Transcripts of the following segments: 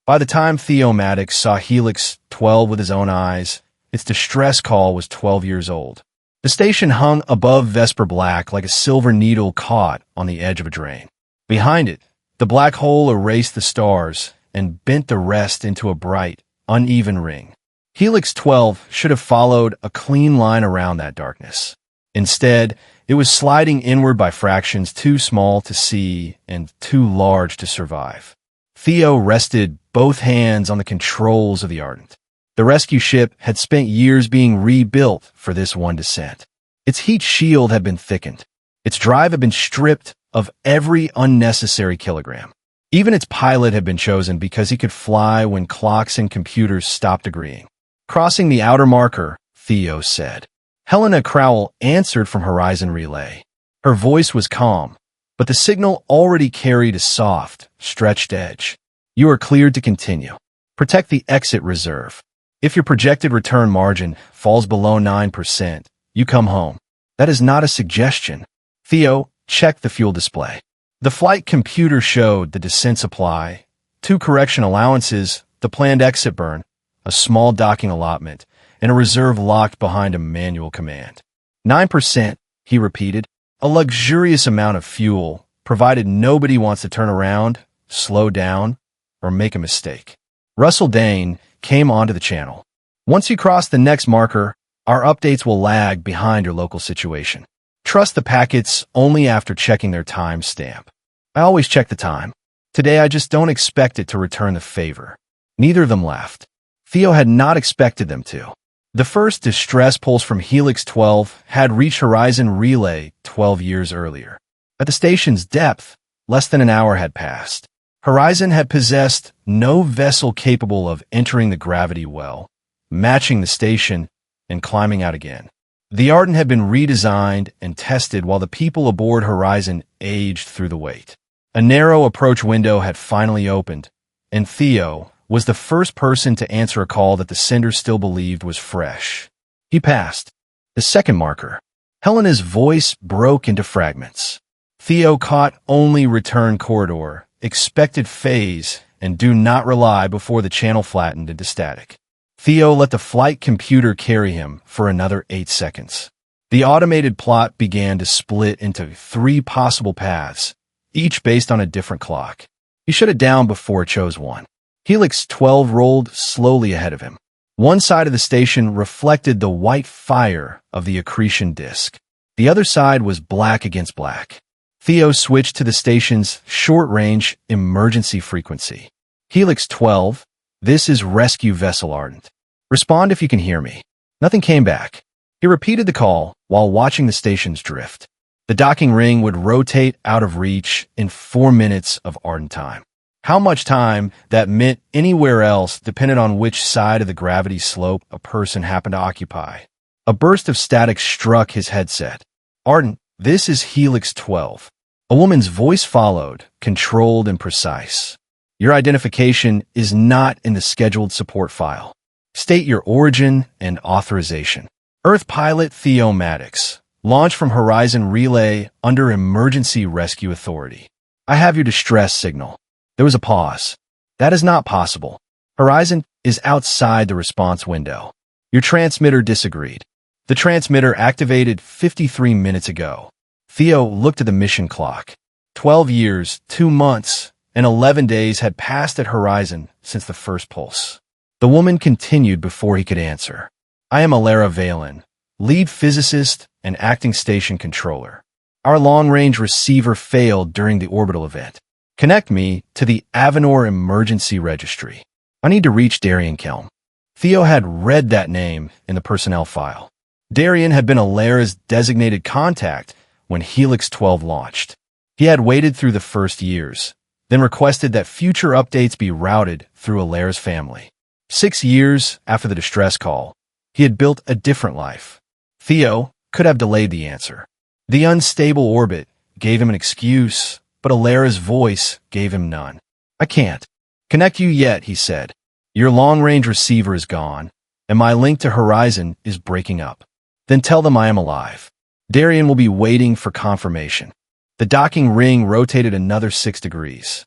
By the time Theo Maddox saw Helix 12 with his own eyes, its distress call was 12 years old. The station hung above Vesper Black like a silver needle caught on the edge of a drain. Behind it, the black hole erased the stars and bent the rest into a bright, uneven ring. Helix 12 should have followed a clean line around that darkness. Instead, it was sliding inward by fractions too small to see and too large to survive. Theo rested both hands on the controls of the Ardent. The rescue ship had spent years being rebuilt for this one descent. Its heat shield had been thickened. Its drive had been stripped of every unnecessary kilogram. Even its pilot had been chosen because he could fly when clocks and computers stopped agreeing. Crossing the outer marker, Theo said. Helena Crowell answered from Horizon Relay. Her voice was calm, but the signal already carried a soft, stretched edge. You are cleared to continue. Protect the exit reserve. If your projected return margin falls below 9%, you come home. That is not a suggestion. Theo checked the fuel display. The flight computer showed the descent supply, 2 correction allowances, the planned exit burn, a small docking allotment, and a reserve locked behind a manual command. 9%, he repeated, a luxurious amount of fuel, provided nobody wants to turn around, slow down, or make a mistake. Russell Dane came onto the channel. Once you cross the next marker, our updates will lag behind your local situation. Trust the packets only after checking their time stamp. I always check the time. Today I just don't expect it to return the favor. Neither of them left. Theo had not expected them to. The first distress pulse from Helix 12 had reached Horizon Relay 12 years earlier. At the station's depth, less than an hour had passed. Horizon had possessed no vessel capable of entering the gravity well, matching the station, and climbing out again. The Ardent had been redesigned and tested while the people aboard Horizon aged through the wait. A narrow approach window had finally opened, and Theo was the first person to answer a call that the sender still believed was fresh. He passed. The second marker. Helena's voice broke into fragments. Theo caught only return corridor, expected phase, and do not rely before the channel flattened into static. Theo let the flight computer carry him for another 8 seconds. The automated plot began to split into 3 possible paths, each based on a different clock. He shut it down before it chose one. Helix 12 rolled slowly ahead of him. One side of the station reflected the white fire of the accretion disk. The other side was black against black. Theo switched to the station's short-range emergency frequency. Helix 12, this is Rescue Vessel Ardent. Respond if you can hear me. Nothing came back. He repeated the call while watching the station's drift. The docking ring would rotate out of reach in 4 minutes of Ardent time. How much time that meant anywhere else depended on which side of the gravity slope a person happened to occupy. A burst of static struck his headset. Ardent, this is Helix 12. A woman's voice followed, controlled and precise. Your identification is not in the scheduled support file. State your origin and authorization. Earth pilot Theo Maddox. Launch from Horizon Relay under Emergency Rescue Authority. I have your distress signal. There was a pause. That is not possible. Horizon is outside the response window. Your transmitter disagreed. The transmitter activated 53 minutes ago. Theo looked at the mission clock. 12 years, 2 months, and 11 days had passed at Horizon since the first pulse. The woman continued before he could answer. I am Elara Veylan, lead physicist and acting station controller. Our long-range receiver failed during the orbital event. Connect me to the Avenor Emergency Registry. I need to reach Darian Kelm. Theo had read that name in the personnel file. Darian had been Elara's designated contact when Helix 12 launched. He had waited through the first years, then requested that future updates be routed through Elara's family. 6 years after the distress call, he had built a different life. Theo could have delayed the answer. The unstable orbit gave him an excuse, but Elara's voice gave him none. I can't connect you yet, he said. Your long-range receiver is gone, and my link to Horizon is breaking up. Then tell them I am alive. Darian will be waiting for confirmation. The docking ring rotated another 6 degrees.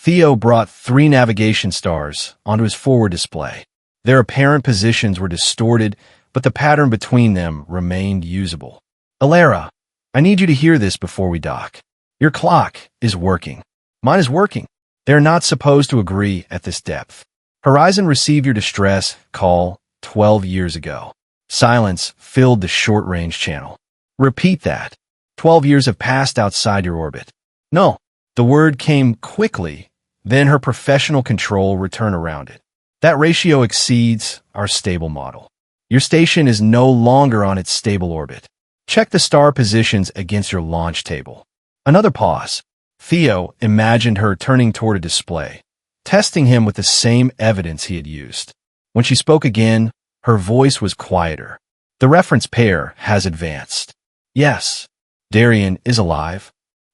Theo brought 3 navigation stars onto his forward display. Their apparent positions were distorted, but the pattern between them remained usable. Elara, I need you to hear this before we dock. Your clock is working. Mine is working. They're not supposed to agree at this depth. Horizon received your distress call 12 years ago. Silence filled the short-range channel. Repeat that. 12 years have passed outside your orbit. No. The word came quickly, then her professional control returned around it. That ratio exceeds our stable model. Your station is no longer on its stable orbit. Check the star positions against your launch table. Another pause. Theo imagined her turning toward a display, testing him with the same evidence he had used. When she spoke again, her voice was quieter. The reference pair has advanced. Yes, Darian is alive.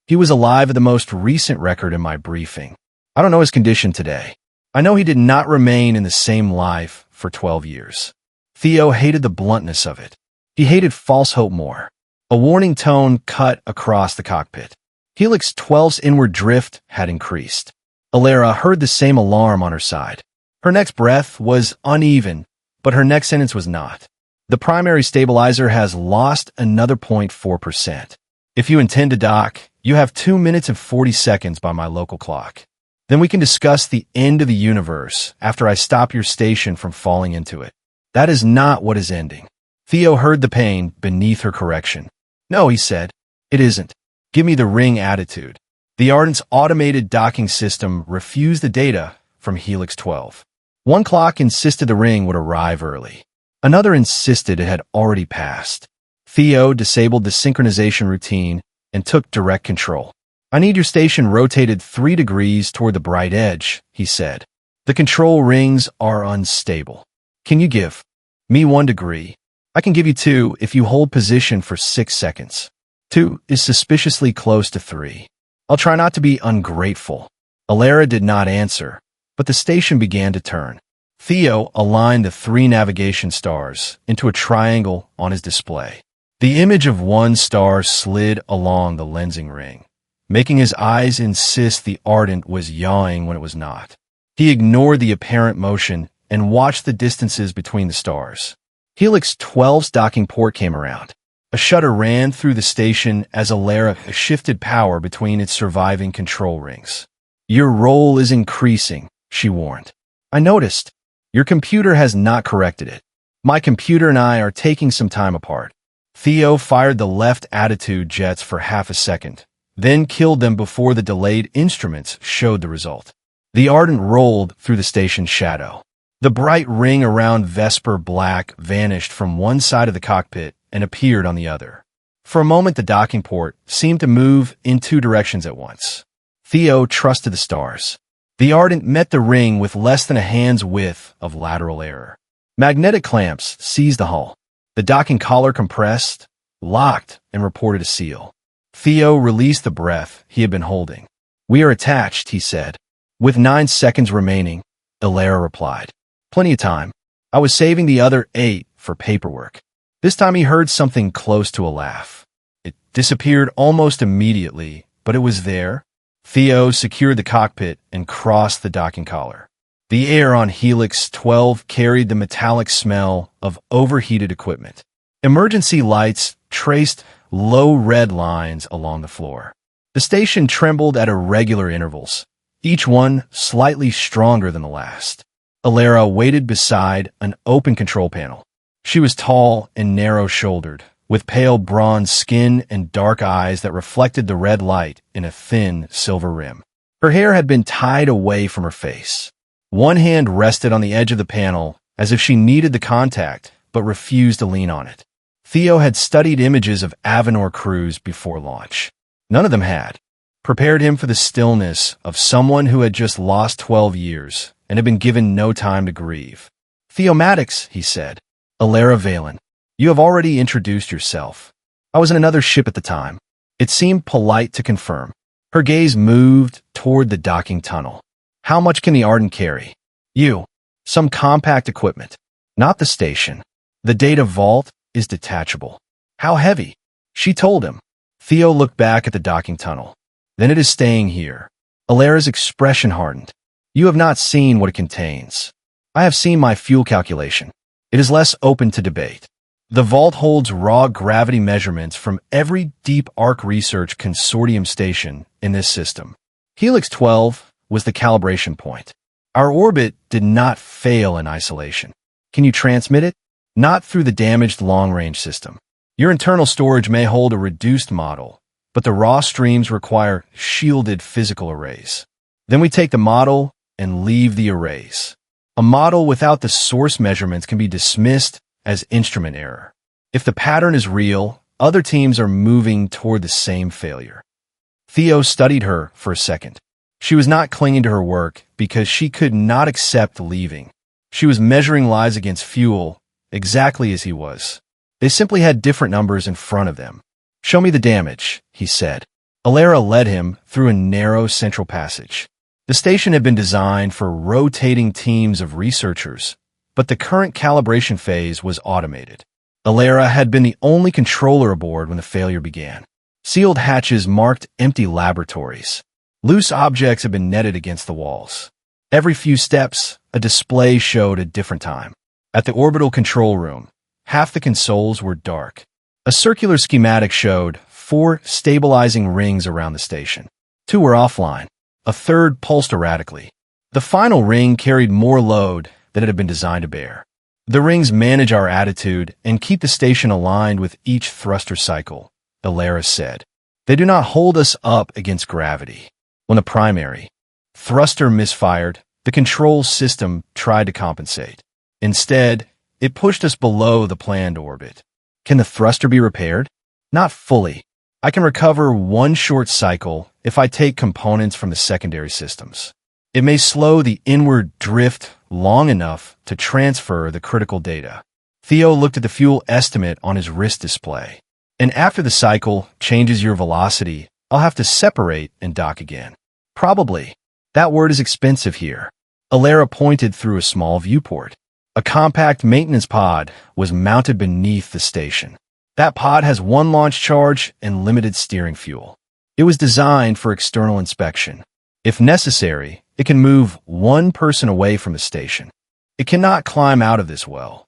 He was alive at the most recent record in my briefing. I don't know his condition today. I know he did not remain in the same life for 12 years. Theo hated the bluntness of it. He hated false hope more. A warning tone cut across the cockpit. Helix 12's inward drift had increased. Elara heard the same alarm on her side. Her next breath was uneven, but her next sentence was not. The primary stabilizer has lost another 0.4%. If you intend to dock, you have 2 minutes and 40 seconds by my local clock. Then we can discuss the end of the universe after I stop your station from falling into it. That is not what is ending. Theo heard the pain beneath her correction. No, he said. It isn't. Give me the ring attitude. The Ardent's automated docking system refused the data from Helix 12. One clock insisted the ring would arrive early. Another insisted it had already passed. Theo disabled the synchronization routine and took direct control. I need your station rotated 3 degrees toward the bright edge, he said. The control rings are unstable. Can you give me 1 degree? I can give you 2 if you hold position for 6 seconds. 2 is suspiciously close to 3. I'll try not to be ungrateful. Elara did not answer, but the station began to turn. Theo aligned the 3 navigation stars into a triangle on his display. The image of one star slid along the lensing ring, making his eyes insist the Ardent was yawing when it was not. He ignored the apparent motion and watched the distances between the stars. Helix 12's docking port came around. A shudder ran through the station as Elara shifted power between its surviving control rings. Your roll is increasing, she warned. I noticed. Your computer has not corrected it. My computer and I are taking some time apart. Theo fired the left attitude jets for half a second, then killed them before the delayed instruments showed the result. The Ardent rolled through the station's shadow. The bright ring around Vesper Black vanished from one side of the cockpit and appeared on the other. For a moment, the docking port seemed to move in 2 directions at once. Theo trusted the stars. The Ardent met the ring with less than a hand's width of lateral error. Magnetic clamps seized the hull. The docking collar compressed, locked, and reported a seal. Theo released the breath he had been holding. We are attached, he said. With 9 seconds remaining, Elara replied. Plenty of time. I was saving the other 8 for paperwork. This time he heard something close to a laugh. It disappeared almost immediately, but it was there. Theo secured the cockpit and crossed the docking collar. The air on Helix 12 carried the metallic smell of overheated equipment. Emergency lights traced low red lines along the floor. The station trembled at irregular intervals, each one slightly stronger than the last. Elara waited beside an open control panel. She was tall and narrow-shouldered, with pale bronze skin and dark eyes that reflected the red light in a thin silver rim. Her hair had been tied away from her face. One hand rested on the edge of the panel as if she needed the contact but refused to lean on it. Theo had studied images of Avenor crews before launch. None of them had prepared him for the stillness of someone who had just lost 12 years and had been given no time to grieve. Theo Maddox, he said. Elara Veylan. You have already introduced yourself. I was in another ship at the time. It seemed polite to confirm. Her gaze moved toward the docking tunnel. How much can the Ardent carry? You. Some compact equipment. Not the station. The data vault is detachable. How heavy? She told him. Theo looked back at the docking tunnel. Then it is staying here. Elara's expression hardened. You have not seen what it contains. I have seen my fuel calculation. It is less open to debate. The vault holds raw gravity measurements from every deep arc research consortium station in this system. Helix 12 was the calibration point. Our orbit did not fail in isolation. Can you transmit it? Not through the damaged long-range system. Your internal storage may hold a reduced model, but the raw streams require shielded physical arrays. Then we take the model and leave the arrays. A model without the source measurements can be dismissed as instrument error. If the pattern is real, other teams are moving toward the same failure. Theo studied her for a second. She was not clinging to her work because she could not accept leaving. She was measuring lives against fuel, exactly as he was. They simply had different numbers in front of them. Show me the damage, he said. Elara led him through a narrow central passage. The station had been designed for rotating teams of researchers, but the current calibration phase was automated. Elara had been the only controller aboard when the failure began. Sealed hatches marked empty laboratories. Loose objects had been netted against the walls. Every few steps, a display showed a different time. At the orbital control room, half the consoles were dark. A circular schematic showed 4 stabilizing rings around the station. 2 were offline. A third pulsed erratically. The final ring carried more load than it had been designed to bear. The rings manage our attitude and keep the station aligned with each thruster cycle, Elara said. They do not hold us up against gravity. When the primary thruster misfired, the control system tried to compensate. Instead, it pushed us below the planned orbit. Can the thruster be repaired? Not fully. I can recover 1 short cycle if I take components from the secondary systems. It may slow the inward drift long enough to transfer the critical data. Theo looked at the fuel estimate on his wrist display. And after the cycle changes your velocity, I'll have to separate and dock again. Probably. That word is expensive here. Elara pointed through a small viewport. A compact maintenance pod was mounted beneath the station. That pod has 1 launch charge and limited steering fuel. It was designed for external inspection. If necessary, it can move 1 person away from the station. It cannot climb out of this well.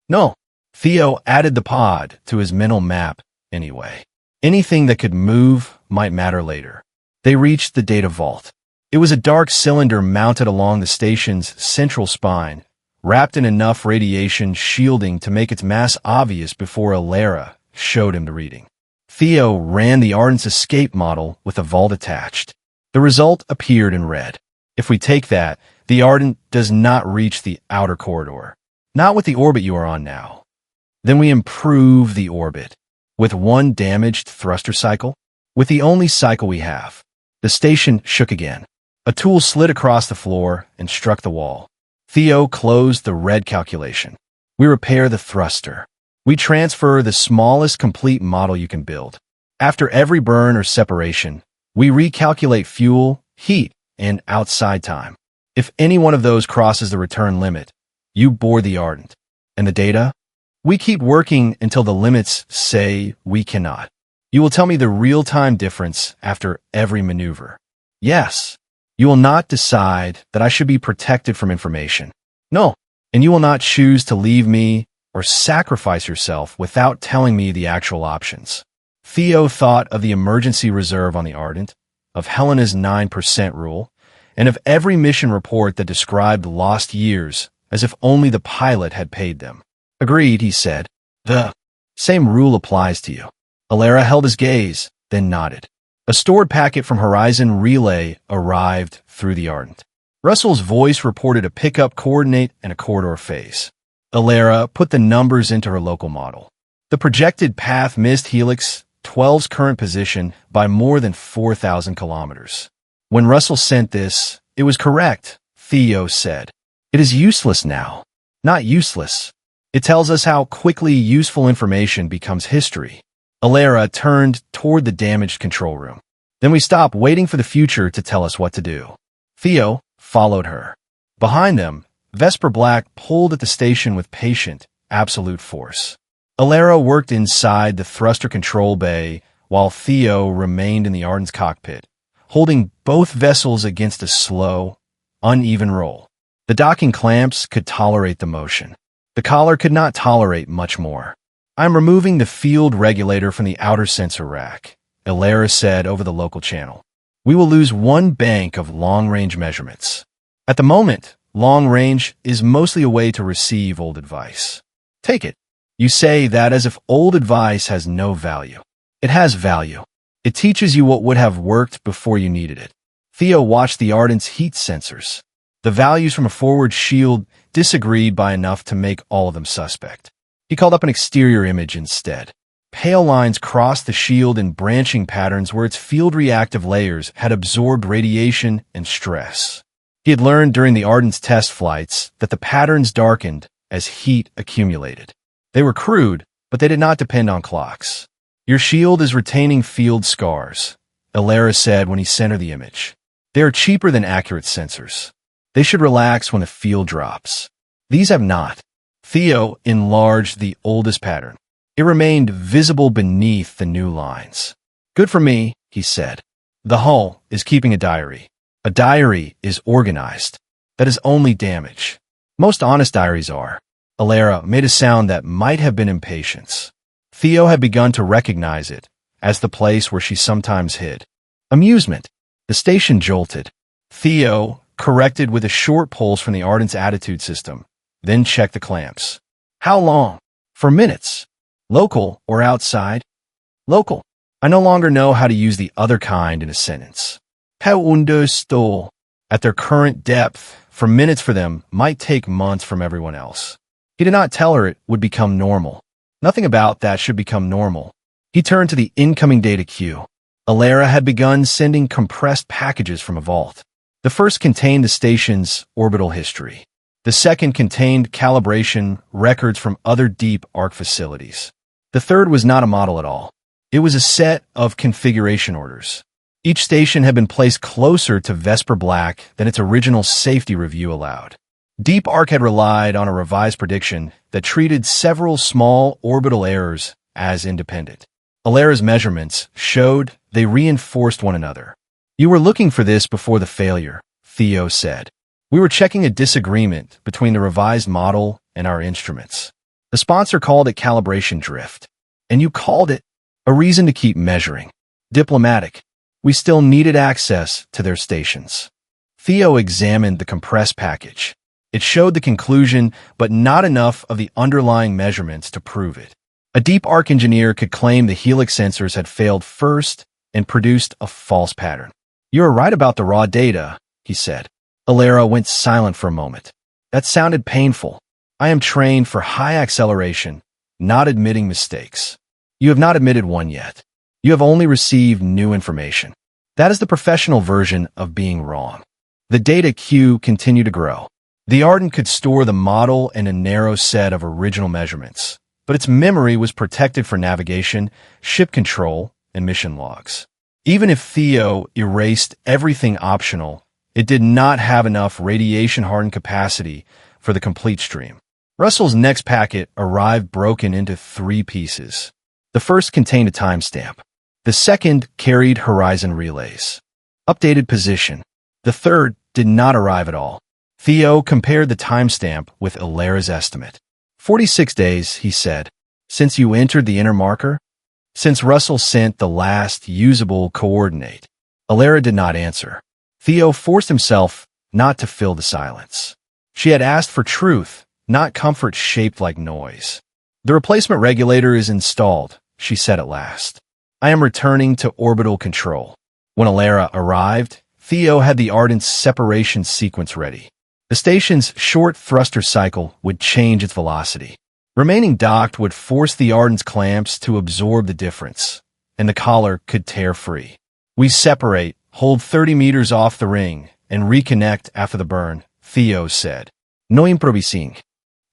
No. Theo added the pod to his mental map anyway. Anything that could move might matter later. They reached the data vault. It was a dark cylinder mounted along the station's central spine, wrapped in enough radiation shielding to make its mass obvious before Elara showed him the reading. Theo ran the Ardent's escape model with a vault attached. The result appeared in red. If we take that, the Ardent does not reach the outer corridor. Not with the orbit you are on now. Then we improve the orbit. With 1 damaged thruster cycle? With the only cycle we have. The station shook again. A tool slid across the floor and struck the wall. Theo closed the red calculation. We repair the thruster. We transfer the smallest complete model you can build. After every burn or separation, we recalculate fuel, heat, and outside time. If any one of those crosses the return limit, you board the Ardent. And the data? We keep working until the limits say we cannot. You will tell me the real-time difference after every maneuver. Yes. You will not decide that I should be protected from information. No. And you will not choose to leave me or sacrifice yourself without telling me the actual options. Theo thought of the emergency reserve on the Ardent, of Helena's 9% rule, and of every mission report that described lost years as if only the pilot had paid them. Agreed, he said. The same rule applies to you. Elara held his gaze, then nodded. A stored packet from Horizon Relay arrived through the Ardent. Russell's voice reported a pickup coordinate and a corridor phase. Elara put the numbers into her local model. The projected path missed Helix 12's current position by more than 4,000 kilometers. When Russell sent this, it was correct, Theo said. It is useless now. Not useless. It tells us how quickly useful information becomes history. Elara turned toward the damaged control room. Then we stopped waiting for the future to tell us what to do. Theo followed her. Behind them, Vesper Black pulled at the station with patient, absolute force. Elara worked inside the thruster control bay while Theo remained in the Ardent's cockpit, holding both vessels against a slow, uneven roll. The docking clamps could tolerate the motion. The collar could not tolerate much more. "I'm removing the field regulator from the outer sensor rack," Elara said over the local channel. "We will lose one bank of long-range measurements." At the moment, long-range is mostly a way to receive old advice. Take it. You say that as if old advice has no value. It has value. It teaches you what would have worked before you needed it. Theo watched the Ardent's heat sensors. The values from a forward shield disagreed by enough to make all of them suspect. He called up an exterior image instead. Pale lines crossed the shield in branching patterns where its field-reactive layers had absorbed radiation and stress. He had learned during the Ardent's test flights that the patterns darkened as heat accumulated. They were crude, but they did not depend on clocks. "Your shield is retaining field scars," Elara said when he sent her the image. "They are cheaper than accurate sensors. They should relax when the field drops. These have not." Theo enlarged the oldest pattern. It remained visible beneath the new lines. "Good for me," he said. "The hull is keeping a diary. A diary is organized. That is only damage. Most honest diaries are." Elara made a sound that might have been impatience. Theo had begun to recognize it as the place where she sometimes hid. Amusement. The station jolted. Theo corrected with a short pulse from the Ardent's attitude system, then checked the clamps. "How long?" "For minutes." "Local or outside?" "Local." "I no longer know how to use the other kind in a sentence." "How understood." At their current depth, for minutes for them might take months from everyone else. He did not tell her it would become normal. Nothing about that should become normal. He turned to the incoming data queue. Elara had begun sending compressed packages from a vault. The first contained the station's orbital history. The second contained calibration records from other deep arc facilities. The third was not a model at all. It was a set of configuration orders. Each station had been placed closer to Vesper Black than its original safety review allowed. Deep Arc had relied on a revised prediction that treated several small orbital errors as independent. Elara's measurements showed they reinforced one another. "You were looking for this before the failure," Theo said. "We were checking a disagreement between the revised model and our instruments. The sponsor called it calibration drift, and you called it a reason to keep measuring. Diplomatic. We still needed access to their stations." Theo examined the compressed package. It showed the conclusion, but not enough of the underlying measurements to prove it. A deep arc engineer could claim the Helix sensors had failed first and produced a false pattern. "You are right about the raw data," he said. Elara went silent for a moment. "That sounded painful. I am trained for high acceleration, not admitting mistakes. You have not admitted one yet. You have only received new information. That is the professional version of being wrong." The data queue continued to grow. The Ardent could store the model and a narrow set of original measurements, but its memory was protected for navigation, ship control, and mission logs. Even if Theo erased everything optional, it did not have enough radiation-hardened capacity for the complete stream. Russell's next packet arrived broken into 3 pieces. The first contained a timestamp. The second carried horizon relays. Updated position. The third did not arrive at all. Theo compared the timestamp with Elara's estimate. 46 days, he said, since you entered the inner marker? Since Russell sent the last usable coordinate. Elara did not answer. Theo forced himself not to fill the silence. She had asked for truth, not comfort shaped like noise. "The replacement regulator is installed," she said at last. "I am returning to orbital control." When Elara arrived, Theo had the Ardent's separation sequence ready. The station's short thruster cycle would change its velocity. Remaining docked would force the Ardent's clamps to absorb the difference, and the collar could tear free. "We separate, hold 30 meters off the ring, and reconnect after the burn," Theo said. "No improvising."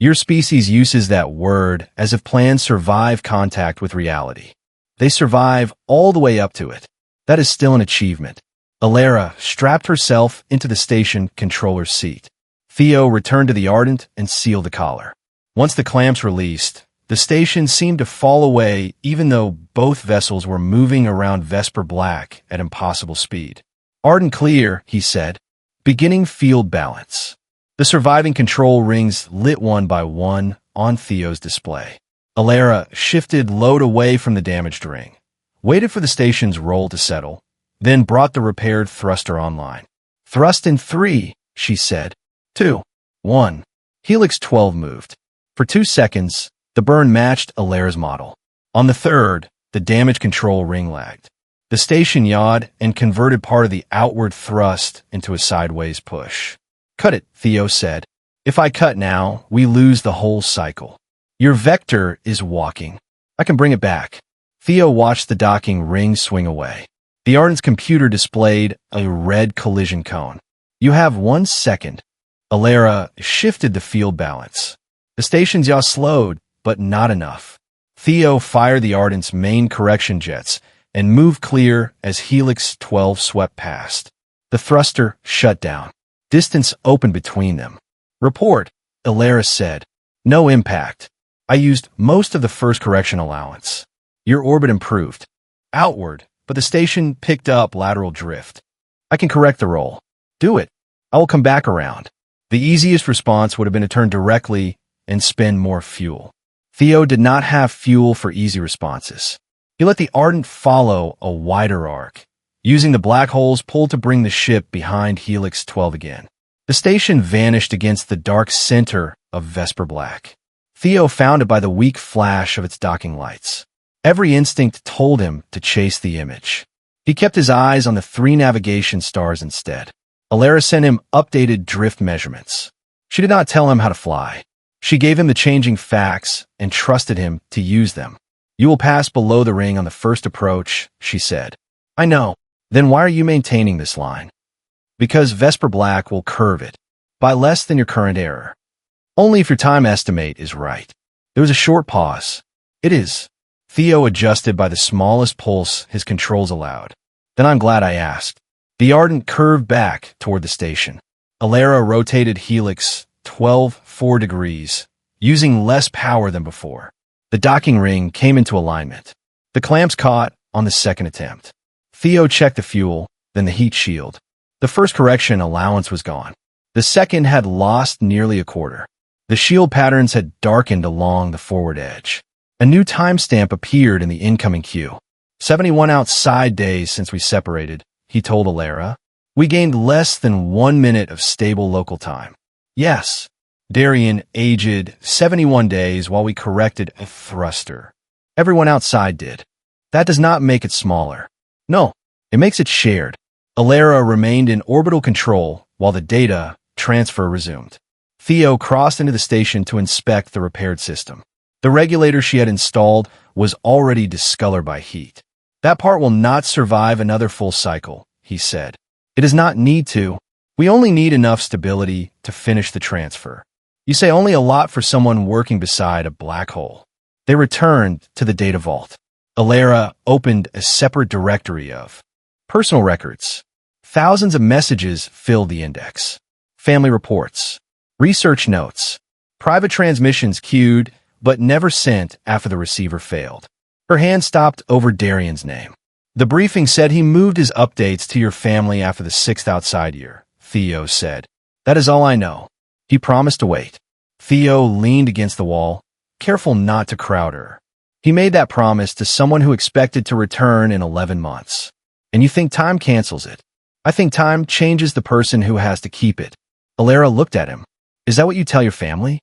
Your species uses that word as if plans survive contact with reality. They survive all the way up to it. That is still an achievement. Elara strapped herself into the station controller's seat. Theo returned to the Ardent and sealed the collar. Once the clamps released, the station seemed to fall away even though both vessels were moving around Vesper Black at impossible speed. Ardent clear, he said. Beginning field balance. The surviving control rings lit one by one on Theo's display. Elara shifted load away from the damaged ring, waited for the station's roll to settle, then brought the repaired thruster online. Thrust in 3, she said. 2, 1. Helix 12 moved. For 2 seconds, the burn matched Elara's model. On the third, the damage control ring lagged. The station yawed and converted part of the outward thrust into a sideways push. Cut it, Theo said. If I cut now, we lose the whole cycle. Your vector is walking. I can bring it back. Theo watched the docking ring swing away. The Ardent's computer displayed a red collision cone. You have 1 second. Elara shifted the field balance. The station's yaw slowed, but not enough. Theo fired the Ardent's main correction jets and moved clear as Helix 12 swept past. The thruster shut down. Distance opened between them. Report, Elara said. No impact. I used most of the first correction allowance. Your orbit improved. Outward, but the station picked up lateral drift. I can correct the roll. Do it. I will come back around. The easiest response would have been to turn directly and spend more fuel. Theo did not have fuel for easy responses. He let the Ardent follow a wider arc, using the black holes pulled to bring the ship behind Helix 12 again. The station vanished against the dark center of Vesper Black. Theo found it by the weak flash of its docking lights. Every instinct told him to chase the image. He kept his eyes on the 3 navigation stars instead. Elara sent him updated drift measurements. She did not tell him how to fly. She gave him the changing facts and trusted him to use them. You will pass below the ring on the first approach, she said. I know. Then why are you maintaining this line? Because Vesper Black will curve it, by less than your current error. Only if your time estimate is right. There was a short pause. It is. Theo adjusted by the smallest pulse his controls allowed. Then I'm glad I asked. The Ardent curved back toward the station. Elara rotated Helix 12 4 degrees, using less power than before. The docking ring came into alignment. The clamps caught on the second attempt. Theo checked the fuel, then the heat shield. The first correction allowance was gone. The second had lost nearly a quarter. The shield patterns had darkened along the forward edge. A new timestamp appeared in the incoming queue. 71 outside days since we separated, he told Elara. We gained less than 1 minute of stable local time. Yes. Darian aged 71 days while we corrected a thruster. Everyone outside did. That does not make it smaller. No, it makes it shared. Elara remained in orbital control while the data transfer resumed. Theo crossed into the station to inspect the repaired system. The regulator she had installed was already discolored by heat. That part will not survive another full cycle, he said. It does not need to. We only need enough stability to finish the transfer. You say only a lot for someone working beside a black hole. They returned to the data vault. Elara opened a separate directory of personal records. Thousands of messages filled the index. Family reports, research notes, private transmissions queued but never sent after the receiver failed. Her hand stopped over Darian's name. The briefing said he moved his updates to your family after the 6th outside year, Theo said. That is all I know. He promised to wait. Theo leaned against the wall, careful not to crowd her. He made that promise to someone who expected to return in 11 months. And you think time cancels it? I think time changes the person who has to keep it. Elara looked at him. Is that what you tell your family?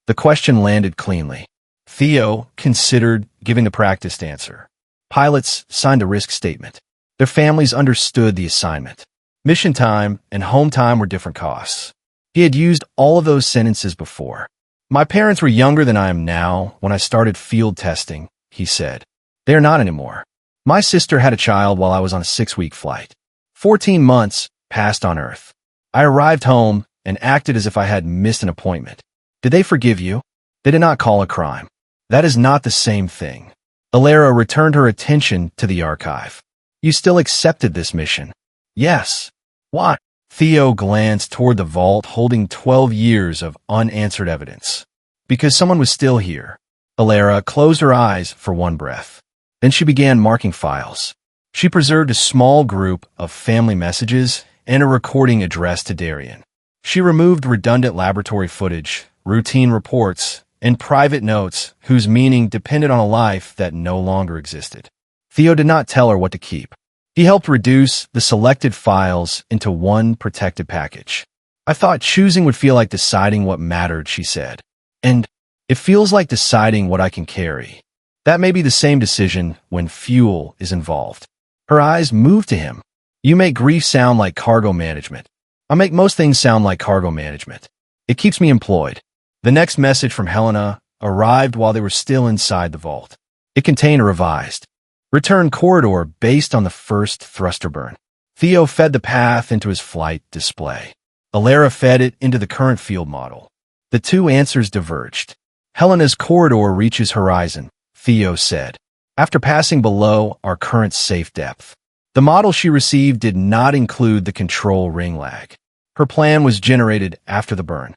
The question landed cleanly. Theo considered giving the practiced answer. Pilots signed a risk statement. Their families understood the assignment. Mission time and home time were different costs. He had used all of those sentences before. My parents were younger than I am now when I started field testing, he said. They are not anymore. My sister had a child while I was on a 6-week flight. 14 months passed on Earth. I arrived home and acted as if I had missed an appointment. Did they forgive you? They did not call a crime. That is not the same thing. Elara returned her attention to the archive. You still accepted this mission? Yes. Why? Theo glanced toward the vault holding 12 years of unanswered evidence. Because someone was still here. Elara closed her eyes for one breath. Then she began marking files. She preserved a small group of family messages and a recording addressed to Darian. She removed redundant laboratory footage, routine reports, and private notes whose meaning depended on a life that no longer existed. Theo did not tell her what to keep. He helped reduce the selected files into one protected package. I thought choosing would feel like deciding what mattered, she said. And it feels like deciding what I can carry. That may be the same decision when fuel is involved. Her eyes moved to him. You make grief sound like cargo management. I make most things sound like cargo management. It keeps me employed. The next message from Helena arrived while they were still inside the vault. It contained a revised return corridor based on the first thruster burn. Theo fed the path into his flight display. Elara fed it into the current field model. The two answers diverged. Helena's corridor reaches horizon, Theo said, after passing below our current safe depth. The model she received did not include the control ring lag. Her plan was generated after the burn.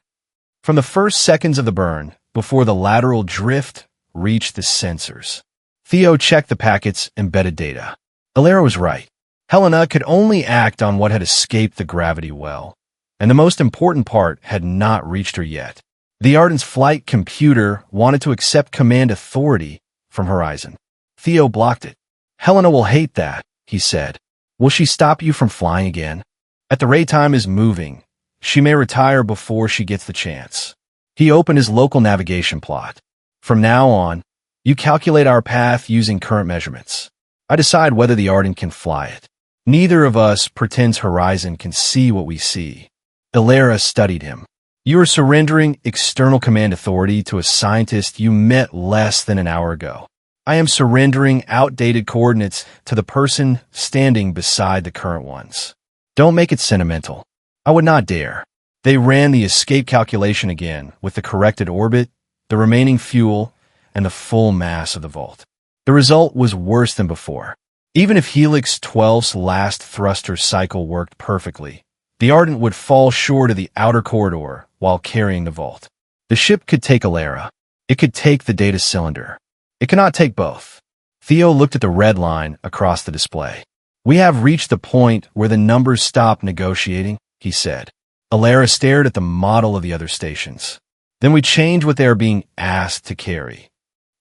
From the first seconds of the burn, before the lateral drift reached the sensors. Theo checked the packet's embedded data. Elara was right. Helena could only act on what had escaped the gravity well, and the most important part had not reached her yet. The Arden's flight computer wanted to accept command authority from Horizon. Theo blocked it. Helena will hate that, he said. Will she stop you from flying again? At the rate time is moving, she may retire before she gets the chance. He opened his local navigation plot. From now on, you calculate our path using current measurements. I decide whether the Arden can fly it. Neither of us pretends Horizon can see what we see. Elara studied him. You are surrendering external command authority to a scientist you met less than an hour ago. I am surrendering outdated coordinates to the person standing beside the current ones. Don't make it sentimental. I would not dare. They ran the escape calculation again with the corrected orbit, the remaining fuel, and the full mass of the vault. The result was worse than before. Even if Helix 12's last thruster cycle worked perfectly, the Ardent would fall short of the outer corridor while carrying the vault. The ship could take Elara. It could take the data cylinder. It cannot take both. Theo looked at the red line across the display. We have reached the point where the numbers stop negotiating, he said. Elara stared at the model of the other stations. Then we change what they are being asked to carry.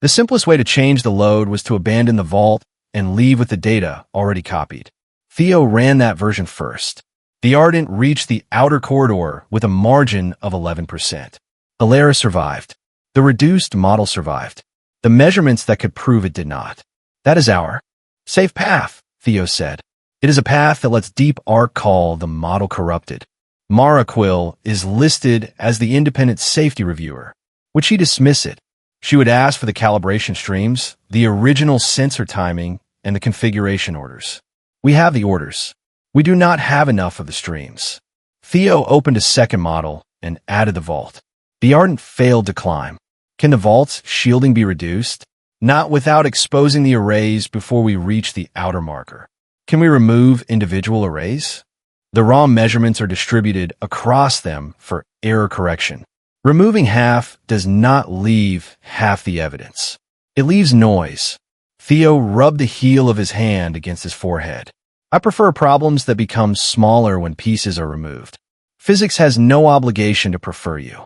The simplest way to change the load was to abandon the vault and leave with the data already copied. Theo ran that version first. The Ardent reached the outer corridor with a margin of 11%. Elara survived. The reduced model survived. The measurements that could prove it did not. That is our safe path, Theo said. It is a path that lets Deep Arc call the model corrupted. Maraquil is listed as the independent safety reviewer. Would she dismiss it? She would ask for the calibration streams, the original sensor timing, and the configuration orders. We have the orders. We do not have enough of the streams. Theo opened a second model and added the vault. The Ardent failed to climb. Can the vault's shielding be reduced? Not without exposing the arrays before we reach the outer marker. Can we remove individual arrays? The raw measurements are distributed across them for error correction. Removing half does not leave half the evidence. It leaves noise. Theo rubbed the heel of his hand against his forehead. I prefer problems that become smaller when pieces are removed. Physics has no obligation to prefer you.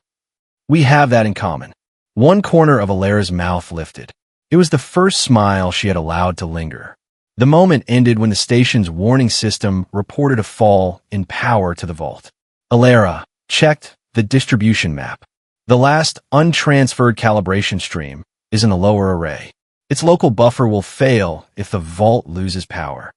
We have that in common. One corner of Elara's mouth lifted. It was the first smile she had allowed to linger. The moment ended when the station's warning system reported a fall in power to the vault. Elara checked the distribution map. The last untransferred calibration stream is in the lower array. Its local buffer will fail if the vault loses power.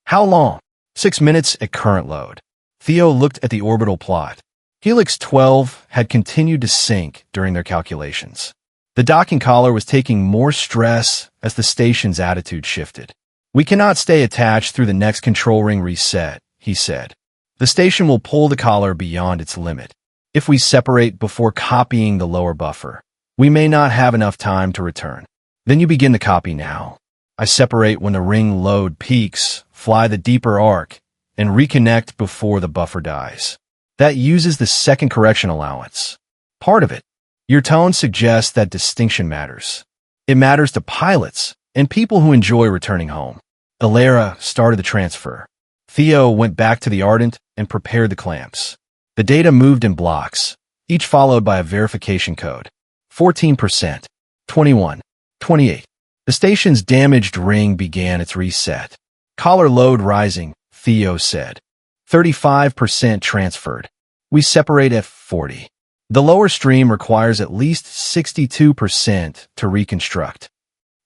How long? 6 minutes at current load. Theo looked at the orbital plot. Helix 12 had continued to sink during their calculations. The docking collar was taking more stress as the station's attitude shifted. We cannot stay attached through the next control ring reset, he said. The station will pull the collar beyond its limit. If we separate before copying the lower buffer, we may not have enough time to return. Then you begin the copy now. I separate when the ring load peaks, fly the deeper arc, and reconnect before the buffer dies. That uses the second correction allowance. Part of it. Your tone suggests that distinction matters. It matters to pilots and people who enjoy returning home. Elara started the transfer. Theo went back to the Ardent and prepared the clamps. The data moved in blocks, each followed by a verification code. 14%, 21, 28. The station's damaged ring began its reset. Collar load rising, Theo said. 35% transferred. We separate at 40. The lower stream requires at least 62% to reconstruct.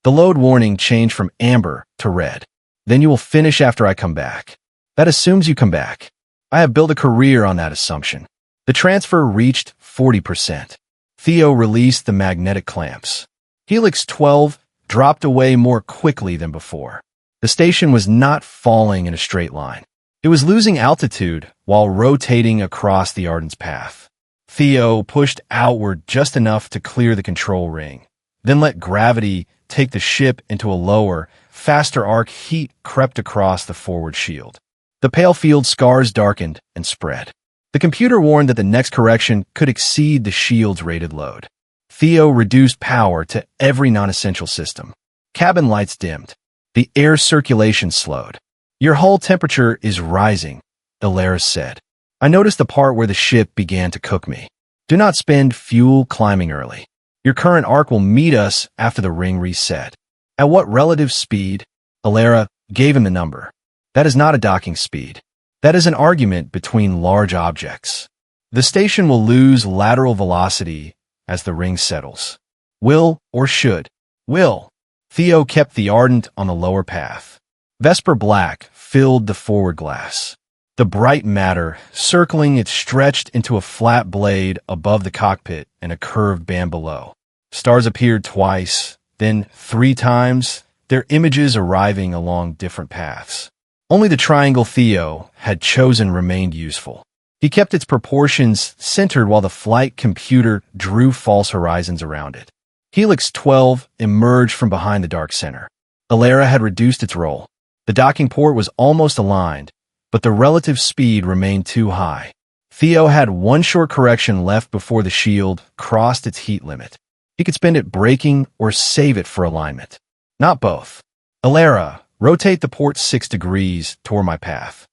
The load warning changed from amber to red. Then you will finish after I come back. That assumes you come back. I have built a career on that assumption. The transfer reached 40%. Theo released the magnetic clamps. Helix 12 dropped away more quickly than before. The station was not falling in a straight line. It was losing altitude while rotating across the Ardent's path. Theo pushed outward just enough to clear the control ring, then let gravity take the ship into a lower, faster arc. Heat crept across the forward shield. The pale field scars darkened and spread. The computer warned that the next correction could exceed the shield's rated load. Theo reduced power to every non-essential system. Cabin lights dimmed. The air circulation slowed. Your hull temperature is rising, Elara said. I noticed the part where the ship began to cook me. Do not spend fuel climbing early. Your current arc will meet us after the ring reset. At what relative speed? Elara gave him the number. That is not a docking speed. That is an argument between large objects. The station will lose lateral velocity as the ring settles. Will or should? Will. Theo kept the Ardent on the lower path. Vesper Black filled the forward glass. The bright matter circling it stretched into a flat blade above the cockpit and a curved band below. Stars appeared twice, then 3 times, their images arriving along different paths. Only the triangle Theo had chosen remained useful. He kept its proportions centered while the flight computer drew false horizons around it. Helix 12 emerged from behind the dark center. Elara had reduced its roll. The docking port was almost aligned, but the relative speed remained too high. Theo had one short correction left before the shield crossed its heat limit. He could spend it braking or save it for alignment. Not both. Elara, rotate the port 6 degrees toward my path.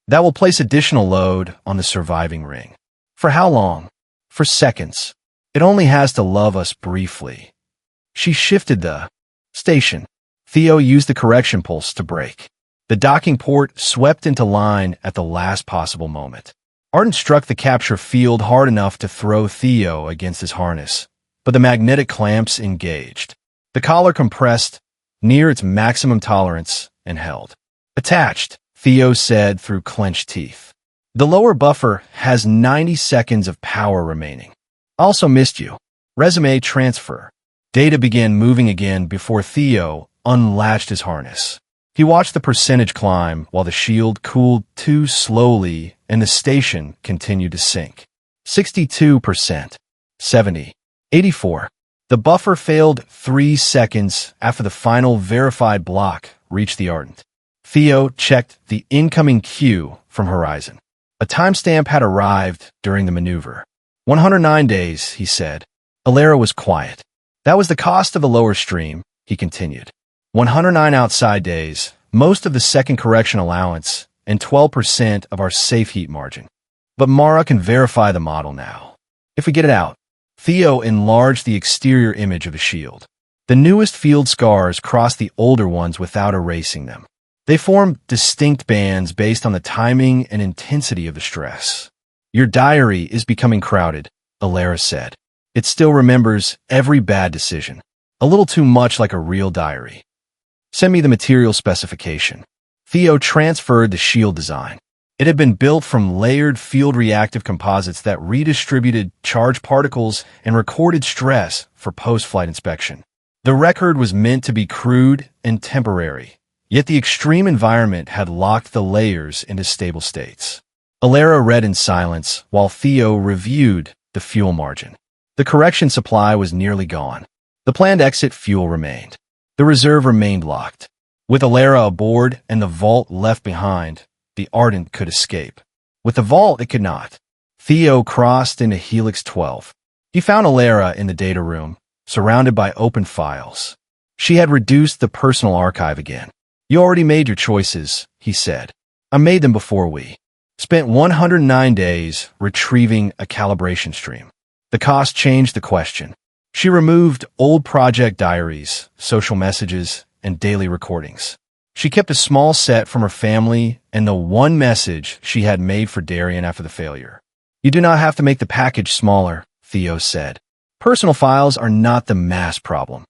That will place additional load on the surviving ring. For how long? For seconds. It only has to love us briefly. She shifted the station. Theo used the correction pulse to brake. The docking port swept into line at the last possible moment. Ardent struck the capture field hard enough to throw Theo against his harness, but the magnetic clamps engaged. The collar compressed near its maximum tolerance and held. Attached, Theo said through clenched teeth. The lower buffer has 90 seconds of power remaining. Also missed you. Resume transfer. Data began moving again before Theo unlatched his harness. He watched the percentage climb while the shield cooled too slowly and the station continued to sink. 62%, 70, 84. The buffer failed 3 seconds after the final verified block reached the Ardent. Theo checked the incoming cue from Horizon. A timestamp had arrived during the maneuver. 109 days, he said. Elara was quiet. That was the cost of the lower stream, he continued. 109 outside days, most of the second correction allowance, and 12% of our safe heat margin. But Mara can verify the model now. If we get it out. Theo enlarged the exterior image of the shield. The newest field scars crossed the older ones without erasing them. They formed distinct bands based on the timing and intensity of the stress. Your diary is becoming crowded, Elara said. It still remembers every bad decision. A little too much like a real diary. Send me the material specification. Theo transferred the shield design. It had been built from layered field-reactive composites that redistributed charged particles and recorded stress for post-flight inspection. The record was meant to be crude and temporary, yet the extreme environment had locked the layers into stable states. Elara read in silence while Theo reviewed the fuel margin. The correction supply was nearly gone. The planned exit fuel remained. The reserve remained locked. With Elara aboard and the vault left behind, the Ardent could escape. With the vault, it could not. Theo crossed into Helix 12. He found Elara in the data room, surrounded by open files. She had reduced the personal archive again. You already made your choices, he said. I made them before we spent 109 days retrieving a calibration stream. The cost changed the question. She removed old project diaries, social messages, and daily recordings. She kept a small set from her family and the one message she had made for Darian after the failure. You do not have to make the package smaller, Theo said. Personal files are not the mass problem.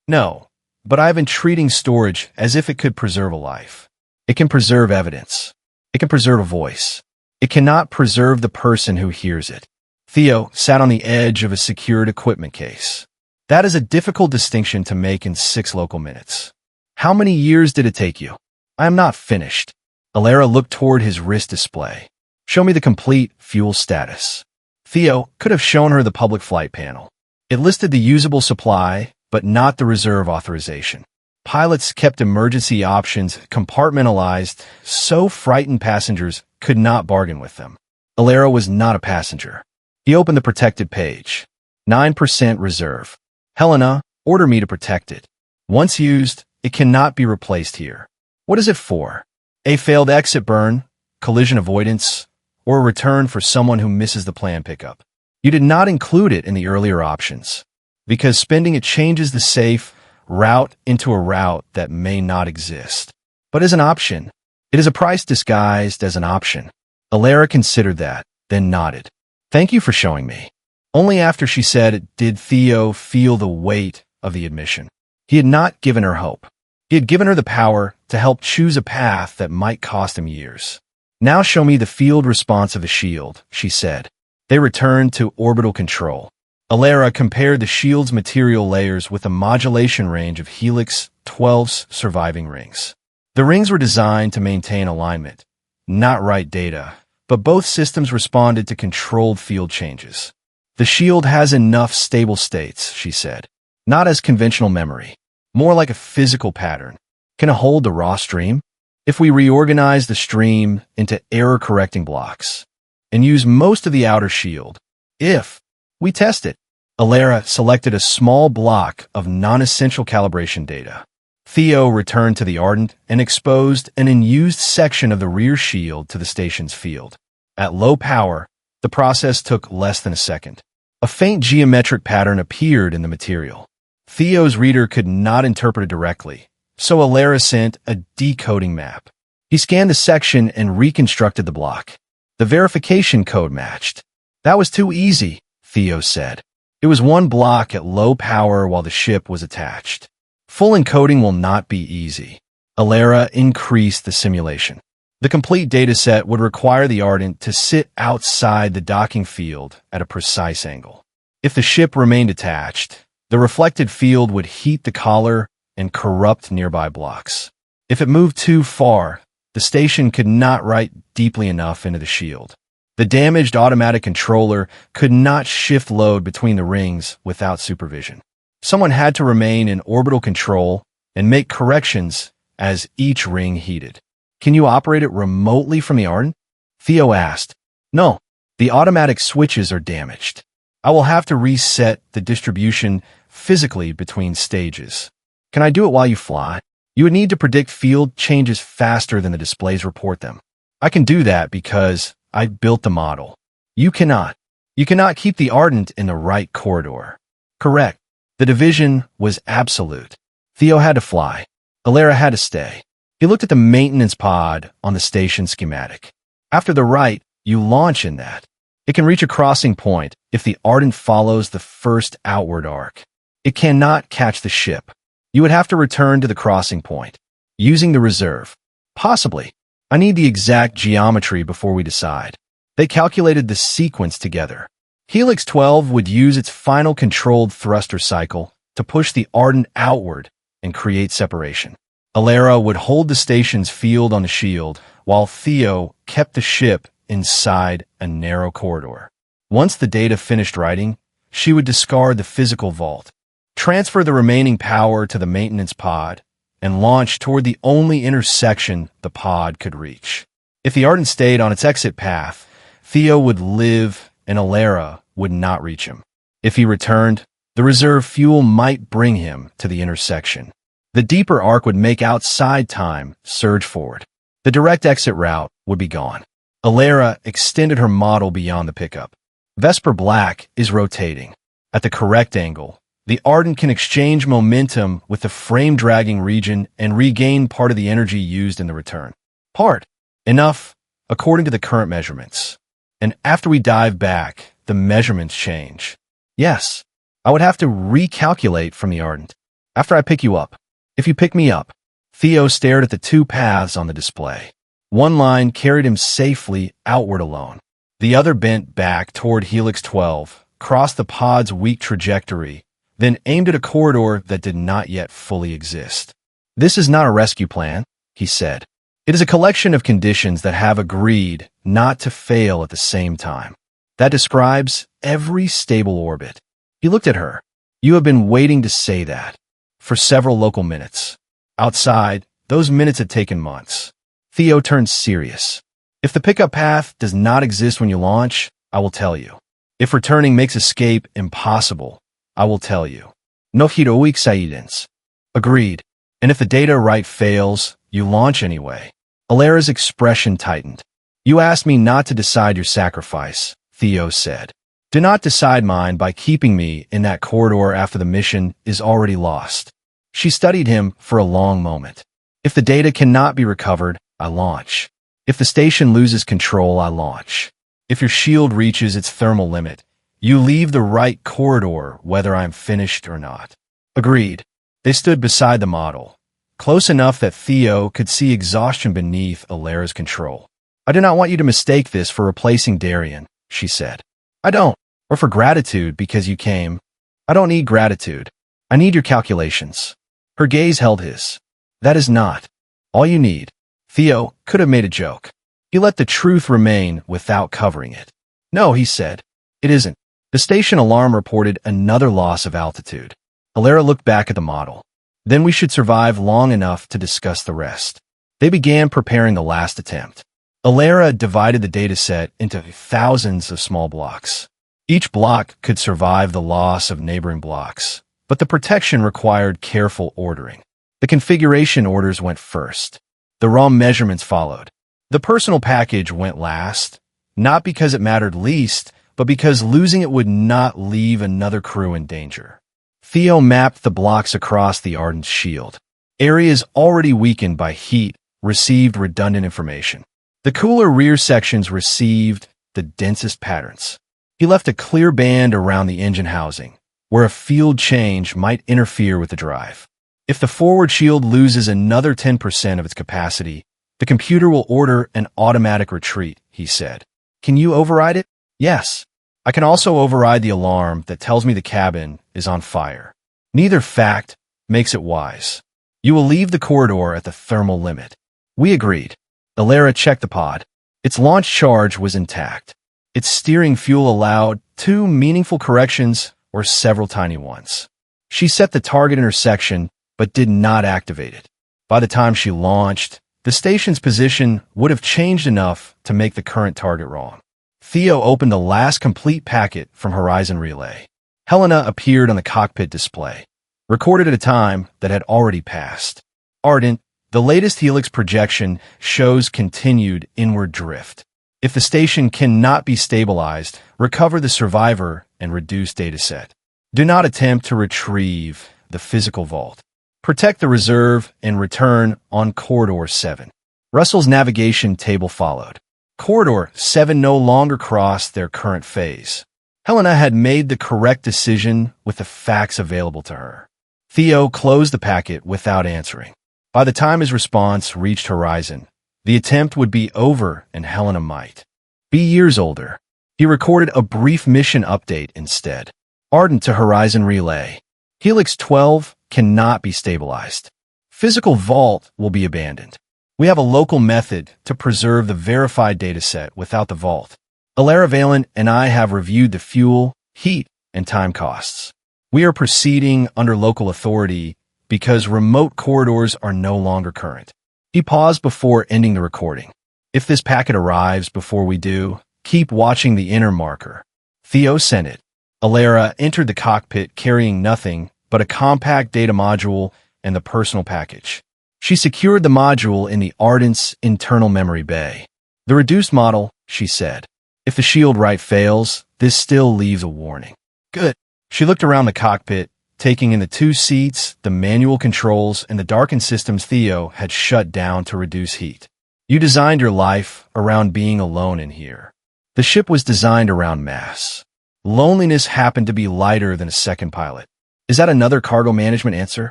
No, but I've been treating storage as if it could preserve a life. It can preserve evidence. It can preserve a voice. It cannot preserve the person who hears it. Theo sat on the edge of a secured equipment case. That is a difficult distinction to make in 6 local minutes. How many years did it take you? I am not finished. Elara looked toward his wrist display. Show me the complete fuel status. Theo could have shown her the public flight panel. It listed the usable supply, but not the reserve authorization. Pilots kept emergency options compartmentalized so frightened passengers could not bargain with them. Elara was not a passenger. He opened the protected page. 9% reserve. Helena, order me to protect it. Once used, it cannot be replaced here. What is it for? A failed exit burn, collision avoidance, or a return for someone who misses the planned pickup. You did not include it in the earlier options, because spending it changes the safe route into a route that may not exist. But as an option, it is a price disguised as an option. Elara considered that, then nodded. Thank you for showing me. Only after she said it did Theo feel the weight of the admission. He had not given her hope. He had given her the power to help choose a path that might cost him years. Now show me the field response of the shield, she said. They returned to orbital control. Elara compared the shield's material layers with the modulation range of Helix 12's surviving rings. The rings were designed to maintain alignment, not write data, but both systems responded to controlled field changes. The shield has enough stable states, she said. Not as conventional memory, more like a physical pattern. Can it hold the raw stream? If we reorganize the stream into error-correcting blocks and use most of the outer shield, if we test it, Elara selected a small block of non-essential calibration data. Theo returned to the Ardent and exposed an unused section of the rear shield to the station's field. At low power, the process took less than a second. A faint geometric pattern appeared in the material. Theo's reader could not interpret it directly, so Elara sent a decoding map. He scanned the section and reconstructed the block. The verification code matched. That was too easy, Theo said. It was one block at low power while the ship was attached. Full encoding will not be easy. Elara increased the simulation. The complete dataset would require the Ardent to sit outside the docking field at a precise angle. If the ship remained attached, the reflected field would heat the collar and corrupt nearby blocks. If it moved too far, the station could not write deeply enough into the shield. The damaged automatic controller could not shift load between the rings without supervision. Someone had to remain in orbital control and make corrections as each ring heated. Can you operate it remotely from the Ardent? Theo asked. No, the automatic switches are damaged. I will have to reset the distribution physically between stages. Can I do it while you fly? You would need to predict field changes faster than the displays report them. I can do that because I built the model. You cannot. You cannot keep the Ardent in the right corridor. Correct. The division was absolute. Theo had to fly. Elara had to stay. He looked at the maintenance pod on the station schematic. After the right, you launch in that. It can reach a crossing point if the Ardent follows the first outward arc. It cannot catch the ship. You would have to return to the crossing point, using the reserve. Possibly. I need the exact geometry before we decide. They calculated the sequence together. Helix 12 would use its final controlled thruster cycle to push the Ardent outward and create separation. Elara would hold the station's field on the shield, while Theo kept the ship inside a narrow corridor. Once the data finished writing, she would discard the physical vault, transfer the remaining power to the maintenance pod, and launch toward the only intersection the pod could reach. If the Ardent stayed on its exit path, Theo would live and Elara would not reach him. If he returned, the reserve fuel might bring him to the intersection. The deeper arc would make outside time surge forward. The direct exit route would be gone. Elara extended her model beyond the pickup. Vesper Black is rotating. At the correct angle, the Ardent can exchange momentum with the frame-dragging region and regain part of the energy used in the return. Part. Enough, according to the current measurements. And after we dive back, the measurements change. Yes, I would have to recalculate from the Ardent. After I pick you up. If you pick me up. Theo stared at the two paths on the display. One line carried him safely outward alone. The other bent back toward Helix 12, crossed the pod's weak trajectory, then aimed at a corridor that did not yet fully exist. This is not a rescue plan, he said. It is a collection of conditions that have agreed not to fail at the same time. That describes every stable orbit. He looked at her. You have been waiting to say that. For several local minutes. Outside, those minutes had taken months. Theo turned serious. If the pickup path does not exist when you launch, I will tell you. If returning makes escape impossible, I will tell you. No heroic saidens. Agreed. And if the data right fails, you launch anyway. Elara's expression tightened. You asked me not to decide your sacrifice, Theo said. Do not decide mine by keeping me in that corridor after the mission is already lost. She studied him for a long moment. If the data cannot be recovered, I launch. If the station loses control, I launch. If your shield reaches its thermal limit, you leave the right corridor whether I'm finished or not. Agreed. They stood beside the model, close enough that Theo could see exhaustion beneath Elara's control. I do not want you to mistake this for replacing Darien, she said. I don't. Or for gratitude because you came. I don't need gratitude. I need your calculations. Her gaze held his. That is not all you need. Theo could have made a joke. He let the truth remain without covering it. No, he said. It isn't. The station alarm reported another loss of altitude. Elara looked back at the model. Then we should survive long enough to discuss the rest. They began preparing the last attempt. Elara divided the dataset into thousands of small blocks. Each block could survive the loss of neighboring blocks, but the protection required careful ordering. The configuration orders went first. The raw measurements followed. The personal package went last, not because it mattered least, but because losing it would not leave another crew in danger. Theo mapped the blocks across the Ardent's shield. Areas already weakened by heat received redundant information. The cooler rear sections received the densest patterns. He left a clear band around the engine housing, where a field change might interfere with the drive. If the forward shield loses another 10% of its capacity, the computer will order an automatic retreat, he said. Can you override it? Yes. I can also override the alarm that tells me the cabin is on fire. Neither fact makes it wise. You will leave the corridor at the thermal limit. We agreed. Elara checked the pod. Its launch charge was intact. Its steering fuel allowed 2 meaningful corrections or several tiny ones. She set the target intersection, but did not activate it. By the time she launched, the station's position would have changed enough to make the current target wrong. Theo opened the last complete packet from Horizon Relay. Helena appeared on the cockpit display, recorded at a time that had already passed. Ardent, the latest Helix projection shows continued inward drift. If the station cannot be stabilized, recover the survivor and reduce dataset. Do not attempt to retrieve the physical vault. Protect the reserve and return on Corridor 7. Russell's navigation table followed. Corridor 7 no longer crossed their current phase. Helena had made the correct decision with the facts available to her. Theo closed the packet without answering. By the time his response reached Horizon, the attempt would be over and Helena might be years older. He recorded a brief mission update instead. Ardent to Horizon Relay. Helix 12 cannot be stabilized. Physical vault will be abandoned. We have a local method to preserve the verified dataset without the vault. Elara Veylan and I have reviewed the fuel, heat, and time costs. We are proceeding under local authority because remote corridors are no longer current. He paused before ending the recording. If this packet arrives before we do, keep watching the inner marker. Theo sent it. Elara entered the cockpit carrying nothing but a compact data module and the personal package. She secured the module in the Ardent's internal memory bay. The reduced model, she said. If the shield write fails, this still leaves a warning. Good. She looked around the cockpit, taking in the 2 seats, the manual controls, and the darkened systems Theo had shut down to reduce heat. You designed your life around being alone in here. The ship was designed around mass. Loneliness happened to be lighter than a second pilot. Is that another cargo management answer?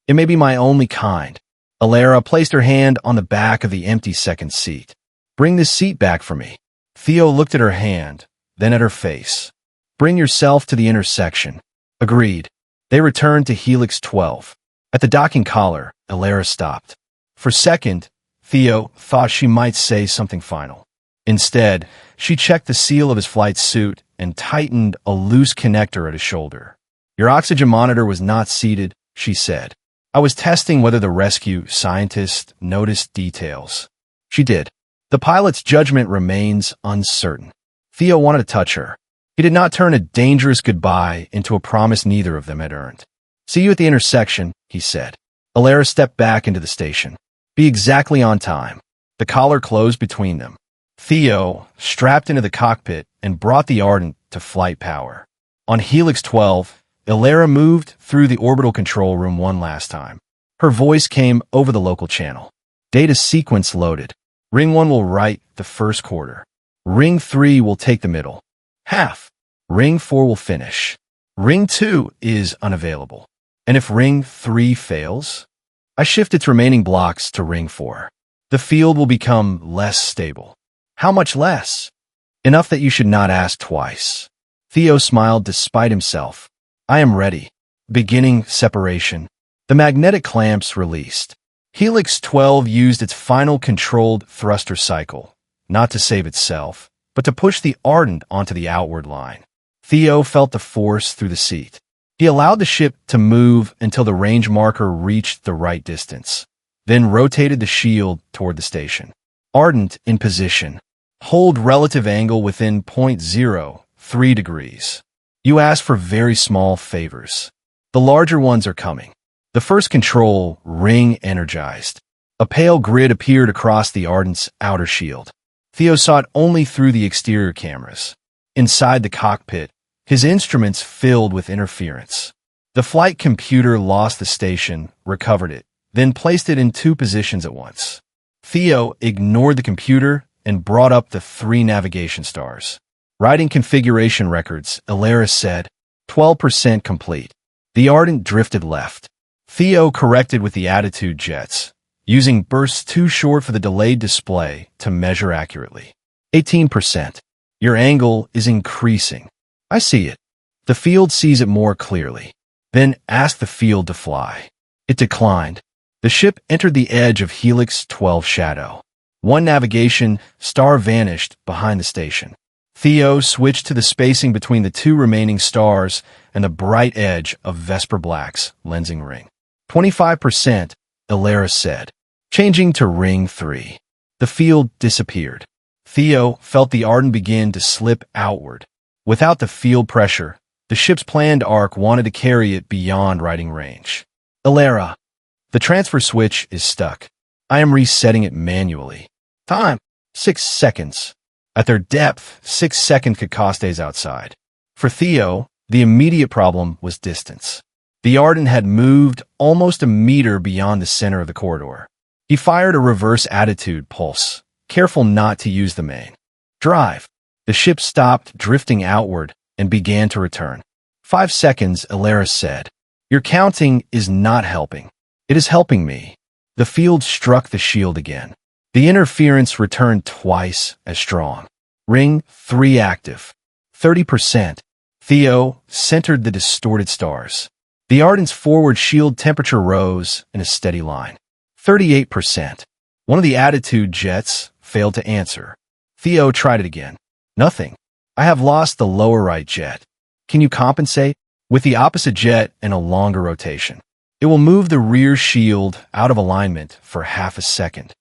It may be my only kind. Elara placed her hand on the back of the empty second seat. Bring this seat back for me. Theo looked at her hand, then at her face. Bring yourself to the intersection. Agreed. They returned to Helix 12. At the docking collar, Elara stopped. For a second, Theo thought she might say something final. Instead, she checked the seal of his flight suit and tightened a loose connector at his shoulder. Your oxygen monitor was not seated, she said. I was testing whether the rescue scientist noticed details. She did. The pilot's judgment remains uncertain. Theo wanted to touch her. He did not turn a dangerous goodbye into a promise neither of them had earned. See you at the intersection, he said. Elara stepped back into the station. Be exactly on time. The collar closed between them. Theo strapped into the cockpit and brought the Ardent to flight power. On Helix 12, Elara moved through the orbital control room one last time. Her voice came over the local channel. Data sequence loaded. Ring 1 will write the first quarter. Ring 3 will take the middle. Half. Ring 4 will finish. Ring 2 is unavailable. And if Ring 3 fails, I shift its remaining blocks to Ring 4. The field will become less stable. How much less? Enough that you should not ask twice. Theo smiled despite himself. I am ready. Beginning separation. The magnetic clamps released. Helix 12 used its final controlled thruster cycle, not to save itself, but to push the Ardent onto the outward line. Theo felt the force through the seat. He allowed the ship to move until the range marker reached the right distance, then rotated the shield toward the station. Ardent in position. Hold relative angle within 0.03 degrees. You ask for very small favors. The larger ones are coming. The first control ring energized. A pale grid appeared across the Ardent's outer shield. Theo saw it only through the exterior cameras. Inside the cockpit, his instruments filled with interference. The flight computer lost the station, recovered it, then placed it in 2 positions at once. Theo ignored the computer and brought up the 3 navigation stars. Writing configuration records, Elara said, 12% complete. The Ardent drifted left. Theo corrected with the attitude jets, using bursts too short for the delayed display to measure accurately. 18%. Your angle is increasing. I see it. The field sees it more clearly. Then ask the field to fly. It declined. The ship entered the edge of Helix 12 shadow. 1 navigation star vanished behind the station. Theo switched to the spacing between the 2 remaining stars and the bright edge of Vesper Black's lensing ring. 25%, Elara said, changing to Ring 3. The field disappeared. Theo felt the Ardent begin to slip outward. Without the field pressure, the ship's planned arc wanted to carry it beyond riding range. Elara, the transfer switch is stuck. I am resetting it manually. Time, 6 seconds. At their depth, 6 seconds could cost days outside. For Theo, the immediate problem was distance. The Ardent had moved almost a meter beyond the center of the corridor. He fired a reverse attitude pulse, careful not to use the main. Drive. The ship stopped drifting outward and began to return. 5 seconds, Elara said. Your counting is not helping. It is helping me. The field struck the shield again. The interference returned twice as strong. Ring 3 active. 30%. Theo centered the distorted stars. The Ardent's forward shield temperature rose in a steady line. 38%. One of the attitude jets failed to answer. Theo tried it again. Nothing. I have lost the lower right jet. Can you compensate? With the opposite jet and a longer rotation. It will move the rear shield out of alignment for half a second.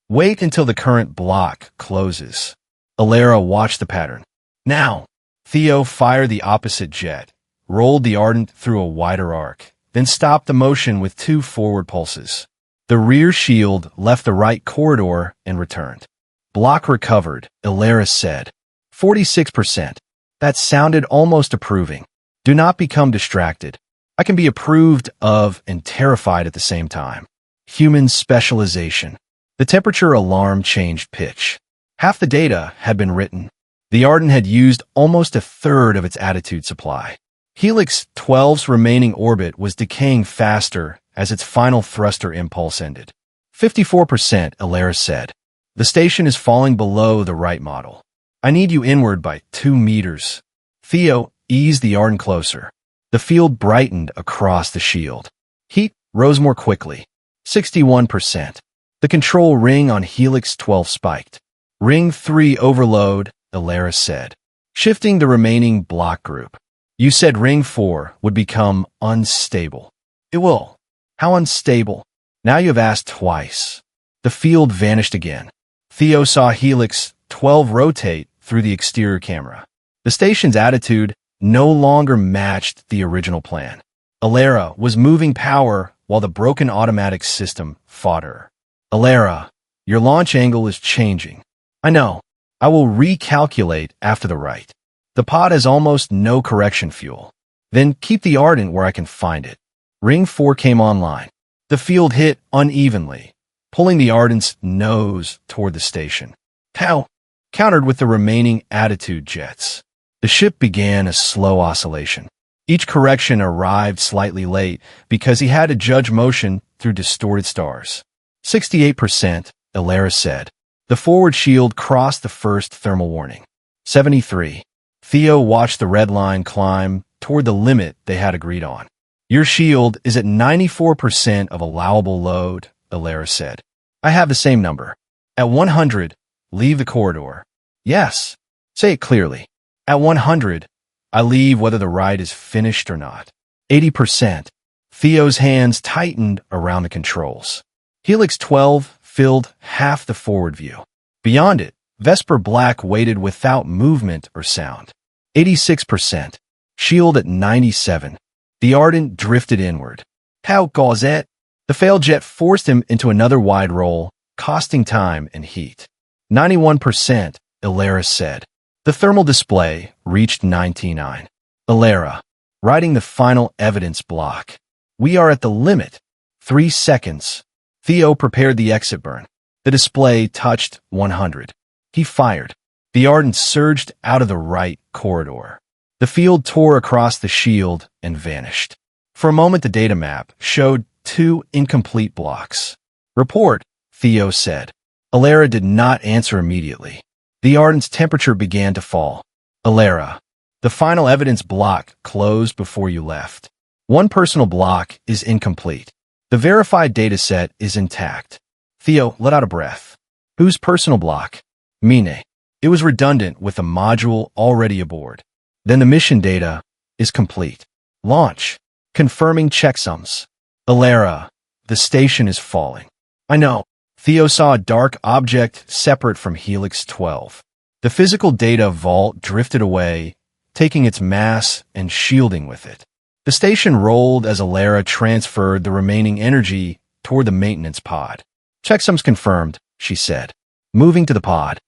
Wait until the current block closes. Elara watched the pattern. Now, Theo fired the opposite jet, rolled the Ardent through a wider arc, then stopped the motion with 2 forward pulses. The rear shield left the right corridor and returned. Block recovered, Elara said. 46%. That sounded almost approving. Do not become distracted. I can be approved of and terrified at the same time. Human specialization. The temperature alarm changed pitch. Half the data had been written. The Arden had used almost a third of its attitude supply. Helix 12's remaining orbit was decaying faster as its final thruster impulse ended. 54%, Elara said. The station is falling below the right model. I need you inward by 2 meters. Theo eased the Arden closer. The field brightened across the shield. Heat rose more quickly. 61%. The control ring on Helix 12 spiked. Ring 3 overload, Elara said, shifting the remaining block group. You said Ring 4 would become unstable. It will. How unstable? Now you have asked twice. The field vanished again. Theo saw Helix 12 rotate through the exterior camera. The station's attitude no longer matched the original plan. Elara was moving power while the broken automatic system fought her. Elara, your launch angle is changing. I know. I will recalculate after the right. The pod has almost no correction fuel. Then keep the Arden where I can find it. Ring 4 came online. The field hit unevenly, pulling the Arden's nose toward the station. How? Countered with the remaining attitude jets. The ship began a slow oscillation. Each correction arrived slightly late because he had to judge motion through distorted stars. 68%, Elara said. The forward shield crossed the first thermal warning. 73. Theo watched the red line climb toward the limit they had agreed on. Your shield is at 94% of allowable load, Elara said. I have the same number. At 100, leave the corridor. Yes. Say it clearly. At 100, I leave whether the ride is finished or not. 80%. Theo's hands tightened around the controls. Helix 12 filled half the forward view. Beyond it, Vesper Black waited without movement or sound. 86%. Shield at 97. The Arden drifted inward. How goes it? The failed jet forced him into another wide roll, costing time and heat. 91%, Elara said. The thermal display reached 99. Elara, writing the final evidence block. We are at the limit. 3 seconds. Theo prepared the exit burn. The display touched 100. He fired. The Arden surged out of the right corridor. The field tore across the shield and vanished. For a moment, the data map showed 2 incomplete blocks. Report, Theo said. Elara did not answer immediately. The Arden's temperature began to fall. Elara, the final evidence block closed before you left. 1 personal block is incomplete. The verified dataset is intact. Theo let out a breath. Whose personal block? Mine. It was redundant with a module already aboard. Then the mission data is complete. Launch. Confirming checksums. Elara, the station is falling. I know. Theo saw a dark object separate from Helix 12. The physical data vault drifted away, taking its mass and shielding with it. The station rolled as Elara transferred the remaining energy toward the maintenance pod. Checksums confirmed, she said. Moving to the pod.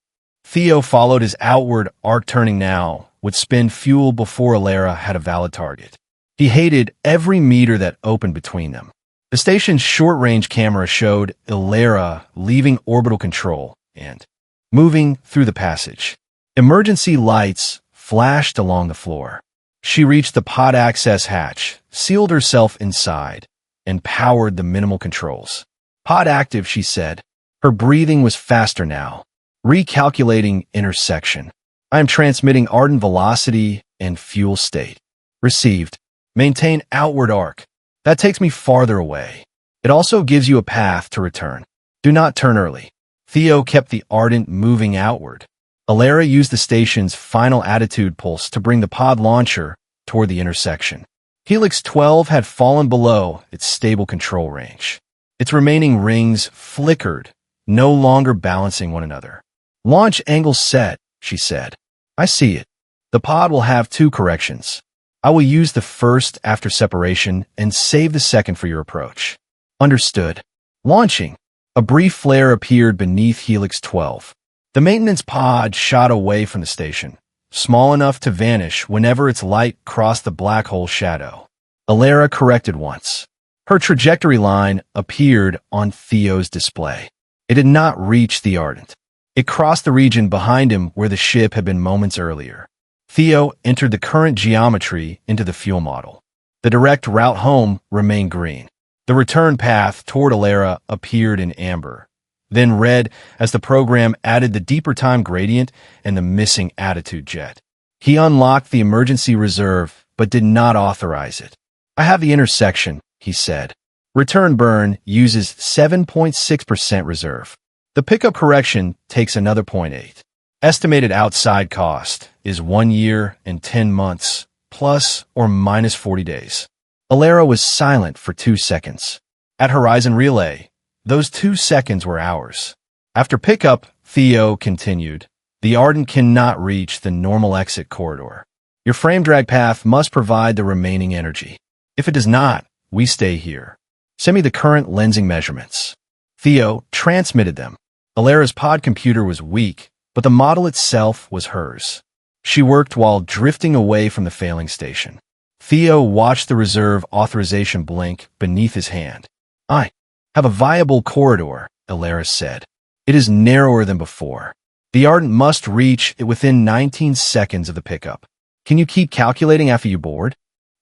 Theo followed his outward arc, turning now would spend fuel before Elara had a valid target. He hated every meter that opened between them. The station's short-range camera showed Elara leaving orbital control and moving through the passage. Emergency lights flashed along the floor. She reached the pod access hatch, sealed herself inside, and powered the minimal controls. Pod active, she said. Her breathing was faster now. Recalculating intersection. I am transmitting Arden velocity and fuel state. Received. Maintain outward arc. That takes me farther away. It also gives you a path to return. Do not turn early. Theo kept the Arden moving outward. Elara used the station's final attitude pulse to bring the pod launcher toward the intersection. Helix 12 had fallen below its stable control range. Its remaining rings flickered, no longer balancing one another. Launch angle set, she said. I see it. The pod will have 2 corrections. I will use the first after separation and save the second for your approach. Understood. Launching. A brief flare appeared beneath Helix 12. The maintenance pod shot away from the station, small enough to vanish whenever its light crossed the black hole shadow. Elara corrected once. Her trajectory line appeared on Theo's display. It did not reach the Ardent. It crossed the region behind him where the ship had been moments earlier. Theo entered the current geometry into the fuel model. The direct route home remained green. The return path toward Elara appeared in amber, then red as the program added the deeper time gradient and the missing attitude jet. He unlocked the emergency reserve but did not authorize it. I have the intersection, he said. Return burn uses 7.6% reserve. The pickup correction takes another 0.8. Estimated outside cost is 1 year and 10 months, plus or minus 40 days. Elara was silent for 2 seconds. At Horizon Relay, those 2 seconds were hours. After pickup, Theo continued, the Ardent cannot reach the normal exit corridor. Your frame drag path must provide the remaining energy. If it does not, we stay here. Send me the current lensing measurements. Theo transmitted them. Elara's pod computer was weak, but the model itself was hers. She worked while drifting away from the failing station. Theo watched the reserve authorization blink beneath his hand. I have a viable corridor, Elara said. It is narrower than before. The Ardent must reach it within 19 seconds of the pickup. Can you keep calculating after you board?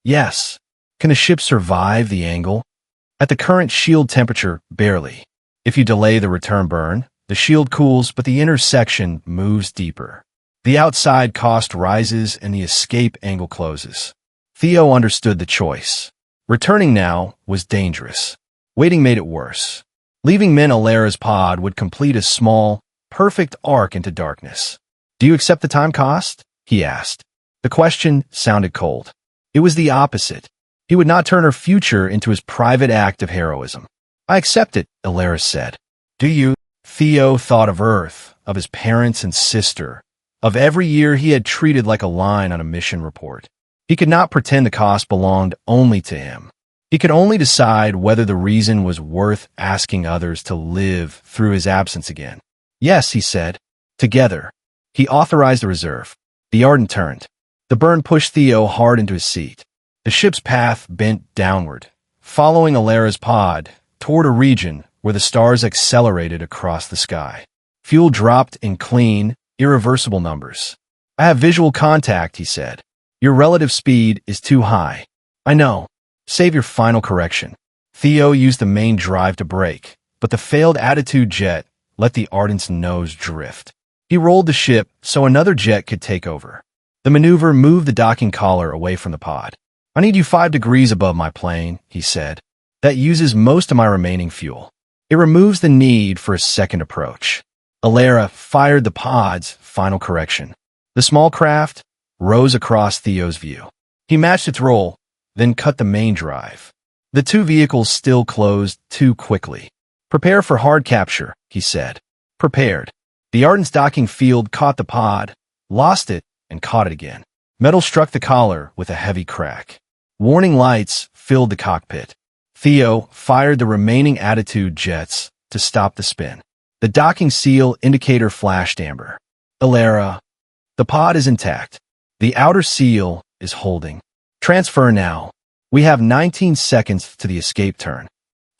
Yes. Can the ship survive the angle? At the current shield temperature, barely. If you delay the return burn, the shield cools, but the intersection moves deeper. The outside cost rises and the escape angle closes. Theo understood the choice. Returning now was dangerous. Waiting made it worse. Leaving men Elara's pod would complete a small, perfect arc into darkness. Do you accept the time cost? He asked. The question sounded cold. It was the opposite. He would not turn her future into his private act of heroism. I accept it, Elara said. Do you? Theo thought of Earth, of his parents and sister, of every year he had treated like a line on a mission report. He could not pretend the cost belonged only to him. He could only decide whether the reason was worth asking others to live through his absence again. Yes, he said. Together. He authorized the reserve. The Ardent turned. The burn pushed Theo hard into his seat. The ship's path bent downward, following Elara's pod toward a region where the stars accelerated across the sky. Fuel dropped in clean, irreversible numbers. I have visual contact, he said. Your relative speed is too high. I know. Save your final correction. Theo used the main drive to brake, but the failed attitude jet let the Ardent's nose drift. He rolled the ship so another jet could take over. The maneuver moved the docking collar away from the pod. I need you 5 degrees above my plane, he said. That uses most of my remaining fuel. It removes the need for a second approach. Elara fired the pod's final correction. The small craft rose across Theo's view. He matched its roll, then cut the main drive. The 2 vehicles still closed too quickly. Prepare for hard capture, he said. Prepared. The Ardent's docking field caught the pod, lost it, and caught it again. Metal struck the collar with a heavy crack. Warning lights filled the cockpit. Theo fired the remaining attitude jets to stop the spin. The docking seal indicator flashed amber. Elara, the pod is intact. The outer seal is holding. Transfer now. We have 19 seconds to the escape turn.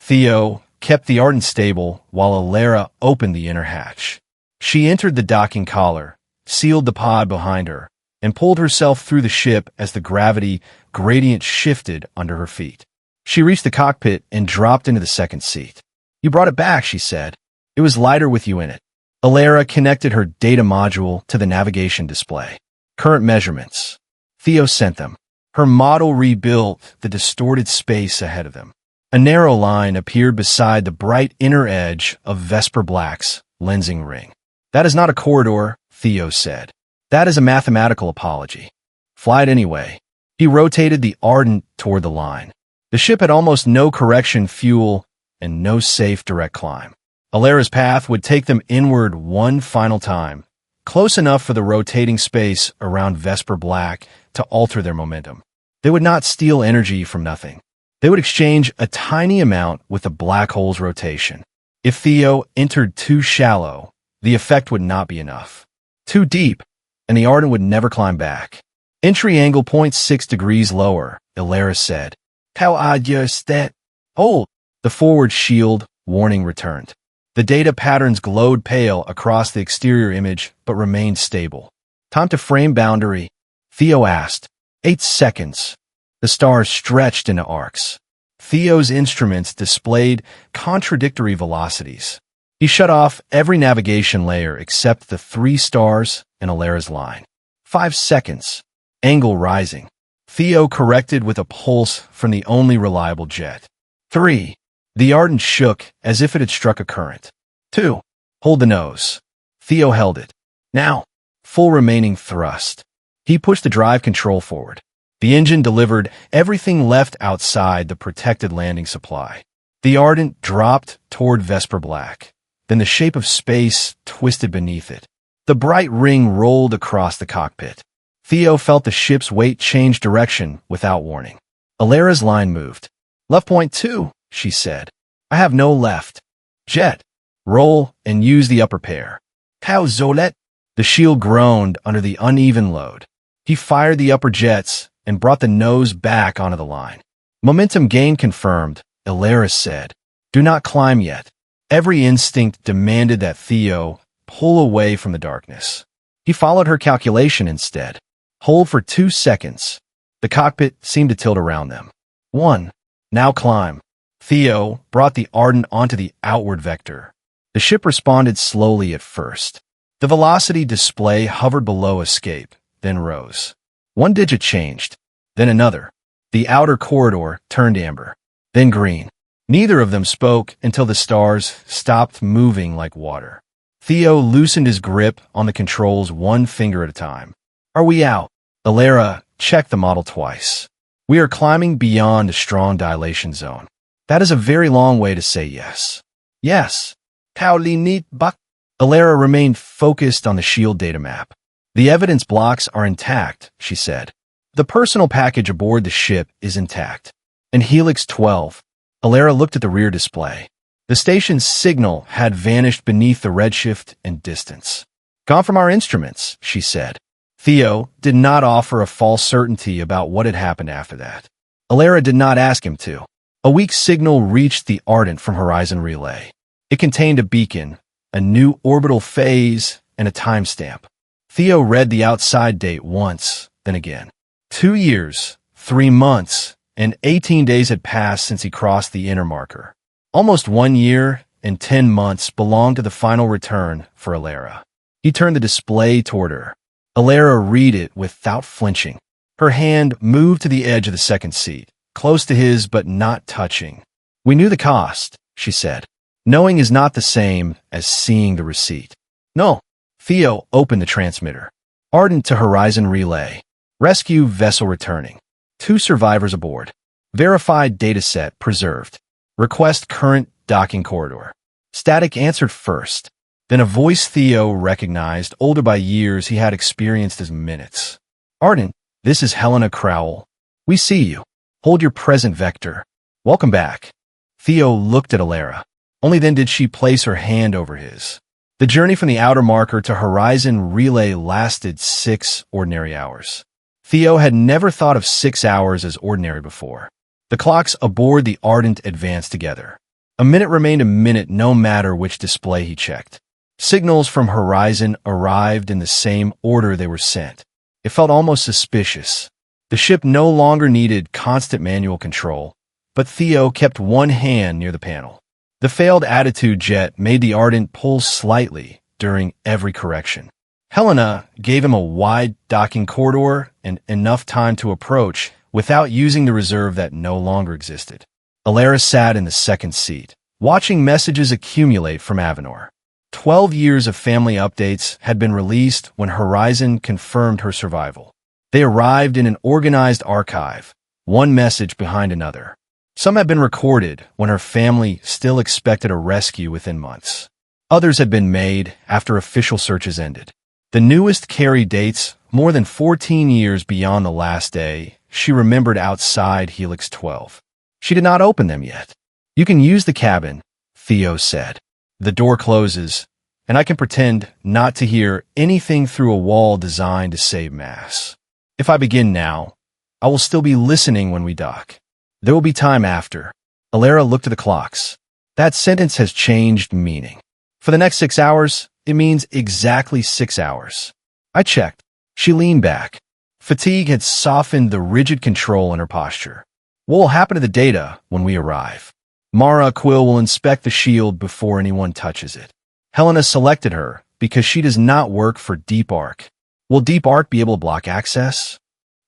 Theo kept the Ardent stable while Elara opened the inner hatch. She entered the docking collar, sealed the pod behind her, and pulled herself through the ship as the gravity gradient shifted under her feet. She reached the cockpit and dropped into the second seat. You brought it back, she said. It was lighter with you in it. Elara connected her data module to the navigation display. Current measurements. Theo sent them. Her model rebuilt the distorted space ahead of them. A narrow line appeared beside the bright inner edge of Vesper Black's lensing ring. That is not a corridor, Theo said. That is a mathematical apology. Fly it anyway. He rotated the Ardent toward the line. The ship had almost no correction fuel and no safe direct climb. Elara's path would take them inward one final time, close enough for the rotating space around Vesper Black to alter their momentum. They would not steal energy from nothing. They would exchange a tiny amount with the black hole's rotation. If Theo entered too shallow, the effect would not be enough. Too deep, and the Ardent would never climb back. Entry angle 0.6 degrees lower, Elara said. How odd is that? Hold! The forward shield warning returned. The data patterns glowed pale across the exterior image, but remained stable. Time to frame boundary, Theo asked. 8 seconds. The stars stretched into arcs. Theo's instruments displayed contradictory velocities. He shut off every navigation layer except the 3 stars and Elara's line. 5 seconds. Angle rising. Theo corrected with a pulse from the only reliable jet. 3. The Ardent shook as if it had struck a current. 2. Hold the nose. Theo held it. Now. Full remaining thrust. He pushed the drive control forward. The engine delivered everything left outside the protected landing supply. The Ardent dropped toward Vesper Black. Then the shape of space twisted beneath it. The bright ring rolled across the cockpit. Theo felt the ship's weight change direction without warning. Elara's line moved. Left point 2, she said. I have no left. Jet. Roll and use the upper pair. How Zolet? The shield groaned under the uneven load. He fired the upper jets and brought the nose back onto the line. Momentum gain confirmed, Elara said. Do not climb yet. Every instinct demanded that Theo pull away from the darkness. He followed her calculation instead. Hold for 2 seconds. The cockpit seemed to tilt around them. 1. Now climb. Theo brought the Ardent onto the outward vector. The ship responded slowly at first. The velocity display hovered below escape, then rose. 1 digit changed, then another. The outer corridor turned amber, then green. Neither of them spoke until the stars stopped moving like water. Theo loosened his grip on the controls 1 finger at a time. Are we out? Elara checked the model twice. We are climbing beyond a strong dilation zone. That is a very long way to say yes. Yes. Howly neat buck. Elara remained focused on the shield data map. The evidence blocks are intact, she said. The personal package aboard the ship is intact. And Helix 12. Elara looked at the rear display. The station's signal had vanished beneath the redshift and distance. Gone from our instruments, she said. Theo did not offer a false certainty about what had happened after that. Elara did not ask him to. A weak signal reached the Ardent from Horizon Relay. It contained a beacon, a new orbital phase, and a timestamp. Theo read the outside date once, then again. 2 years, 3 months, and 18 days had passed since he crossed the inner marker. Almost 1 year and 10 months belonged to the final return for Elara. He turned the display toward her. Elara read it without flinching. Her hand moved to the edge of the second seat, close to his but not touching. We knew the cost, she said. Knowing is not the same as seeing the receipt. No. Theo opened the transmitter. Ardent to Horizon Relay. Rescue vessel returning. 2 survivors aboard. Verified dataset preserved. Request current docking corridor. Static answered first. Then a voice Theo recognized, older by years he had experienced as minutes. Ardent, this is Helena Crowell. We see you. Hold your present vector. Welcome back. Theo looked at Elara. Only then did she place her hand over his. The journey from the outer marker to Horizon Relay lasted 6 ordinary hours. Theo had never thought of 6 hours as ordinary before. The clocks aboard the Ardent advanced together. A minute remained a minute no matter which display he checked. Signals from Horizon arrived in the same order they were sent. It felt almost suspicious. The ship no longer needed constant manual control, but Theo kept one hand near the panel. The failed attitude jet made the Ardent pull slightly during every correction. Helena gave him a wide docking corridor and enough time to approach without using the reserve that no longer existed. Elara sat in the second seat, watching messages accumulate from Avenor. 12 years of family updates had been released when Horizon confirmed her survival. They arrived in an organized archive, one message behind another. Some had been recorded when her family still expected a rescue within months. Others had been made after official searches ended. The newest carry dates more than 14 years beyond the last day she remembered outside Helix 12. She did not open them yet. "You can use the cabin," Theo said. "The door closes, and I can pretend not to hear anything through a wall designed to save mass. If I begin now, I will still be listening when we dock. There will be time after." Elara looked at the clocks. That sentence has changed meaning. For the next 6 hours, it means exactly 6 hours. I checked. She leaned back. Fatigue had softened the rigid control in her posture. "What will happen to the data when we arrive?" "Mara Quill will inspect the shield before anyone touches it." Helena selected her because she does not work for Deep Arc. "Will Deep Arc be able to block access?"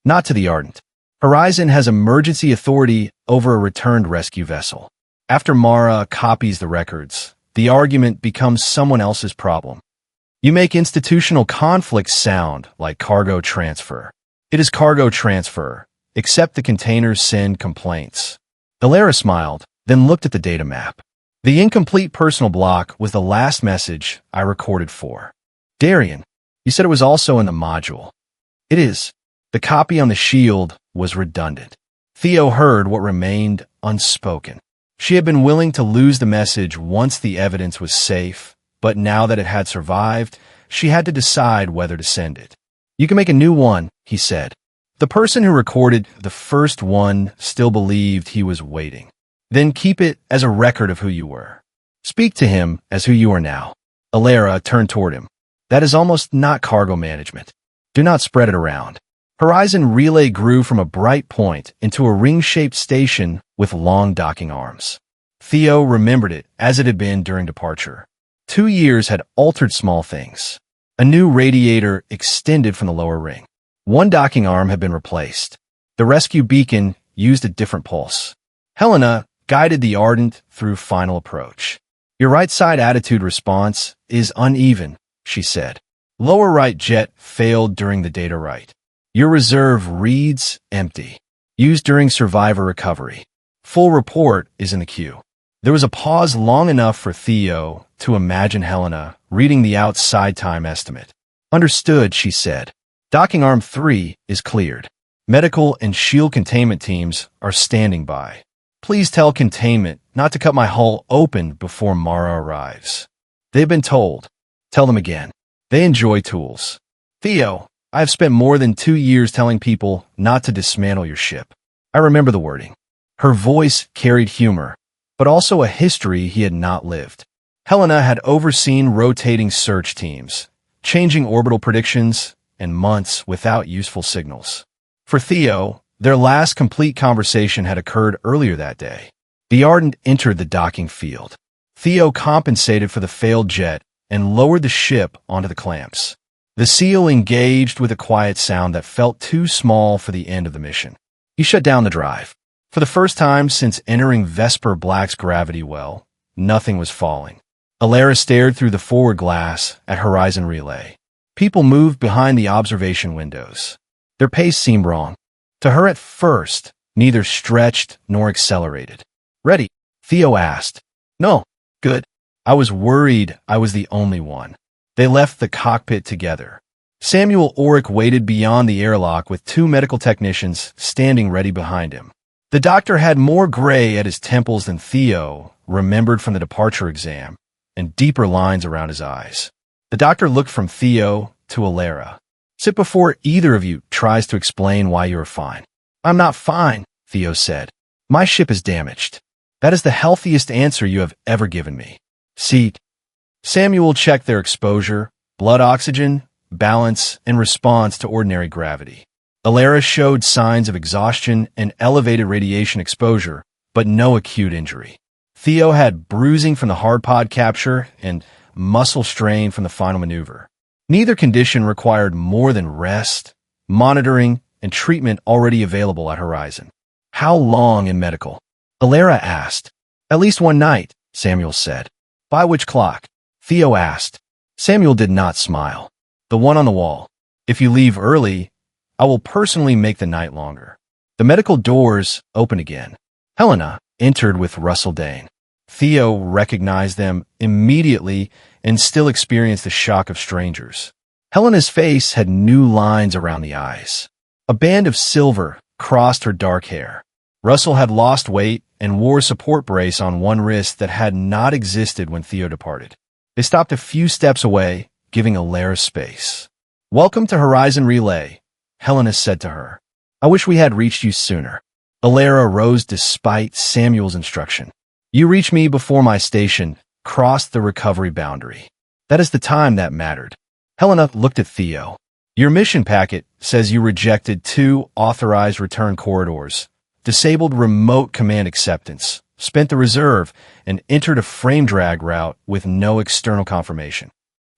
"Not to the Ardent. Horizon has emergency authority over a returned rescue vessel. After Mara copies the records, the argument becomes someone else's problem. You make institutional conflicts sound like cargo transfer. It is cargo transfer, except the containers send complaints." Elara smiled, then looked at the data map. "The incomplete personal block was the last message I recorded for." "Darian, you said it was also in the module." "It is. The copy on the shield was redundant." Theo heard what remained unspoken. She had been willing to lose the message once the evidence was safe, but now that it had survived, she had to decide whether to send it. "You can make a new one," he said. The person who recorded the first one still believed he was waiting. "Then keep it as a record of who you were. Speak to him as who you are now." Elara turned toward him. "That is almost not cargo management. Do not spread it around." Horizon Relay grew from a bright point into a ring-shaped station with long docking arms. Theo remembered it as it had been during departure. 2 years had altered small things. A new radiator extended from the lower ring. One docking arm had been replaced. The rescue beacon used a different pulse. Helena guided the Ardent through final approach. "Your right side attitude response is uneven," she said. "Lower right jet failed during the data write. Your reserve reads empty. Used during survivor recovery. Full report is in the queue." There was a pause long enough for Theo to imagine Helena reading the outside time estimate. "Understood," she said. "Docking arm 3 is cleared. Medical and shield containment teams are standing by. Please tell containment not to cut my hull open before Mara arrives." "They've been told." "Tell them again. They enjoy tools." "Theo, I have spent more than 2 years telling people not to dismantle your ship. I remember the wording." Her voice carried humor, but also a history he had not lived. Helena had overseen rotating search teams, changing orbital predictions, and months without useful signals. For Theo, their last complete conversation had occurred earlier that day. The Ardent entered the docking field. Theo compensated for the failed jet and lowered the ship onto the clamps. The seal engaged with a quiet sound that felt too small for the end of the mission. He shut down the drive. For the first time since entering Vesper Black's gravity well, nothing was falling. Elara stared through the forward glass at Horizon Relay. People moved behind the observation windows. Their pace seemed wrong. To her at first, neither stretched nor accelerated. "Ready?" Theo asked. "No." "Good. I was worried I was the only one." They left the cockpit together. Samuel Oric waited beyond the airlock with 2 medical technicians standing ready behind him. The doctor had more gray at his temples than Theo remembered from the departure exam, and deeper lines around his eyes. The doctor looked from Theo to Elara. "Sit before either of you tries to explain why you are fine." "I'm not fine," Theo said. "My ship is damaged." "That is the healthiest answer you have ever given me." "Seat." Samuel checked their exposure, blood oxygen, balance, and response to ordinary gravity. Elara showed signs of exhaustion and elevated radiation exposure, but no acute injury. Theo had bruising from the hard pod capture and muscle strain from the final maneuver. Neither condition required more than rest, monitoring, and treatment already available at Horizon. "How long in medical?" Elara asked. "At least one night," Samuel said. "By which clock?" Theo asked. Samuel did not smile. "The one on the wall. If you leave early, I will personally make the night longer." The medical doors opened again. Helena entered with Russell Dane. Theo recognized them immediately and still experienced the shock of strangers. Helena's face had new lines around the eyes. A band of silver crossed her dark hair. Russell had lost weight and wore a support brace on one wrist that had not existed when Theo departed. They stopped a few steps away, giving Elara space. "Welcome to Horizon Relay," Helena said to her. "I wish we had reached you sooner." Elara rose despite Samuel's instruction. "You reached me before my station crossed the recovery boundary. That is the time that mattered." Helena looked at Theo. "Your mission packet says you rejected 2 authorized return corridors, disabled remote command acceptance, spent the reserve, and entered a frame drag route with no external confirmation.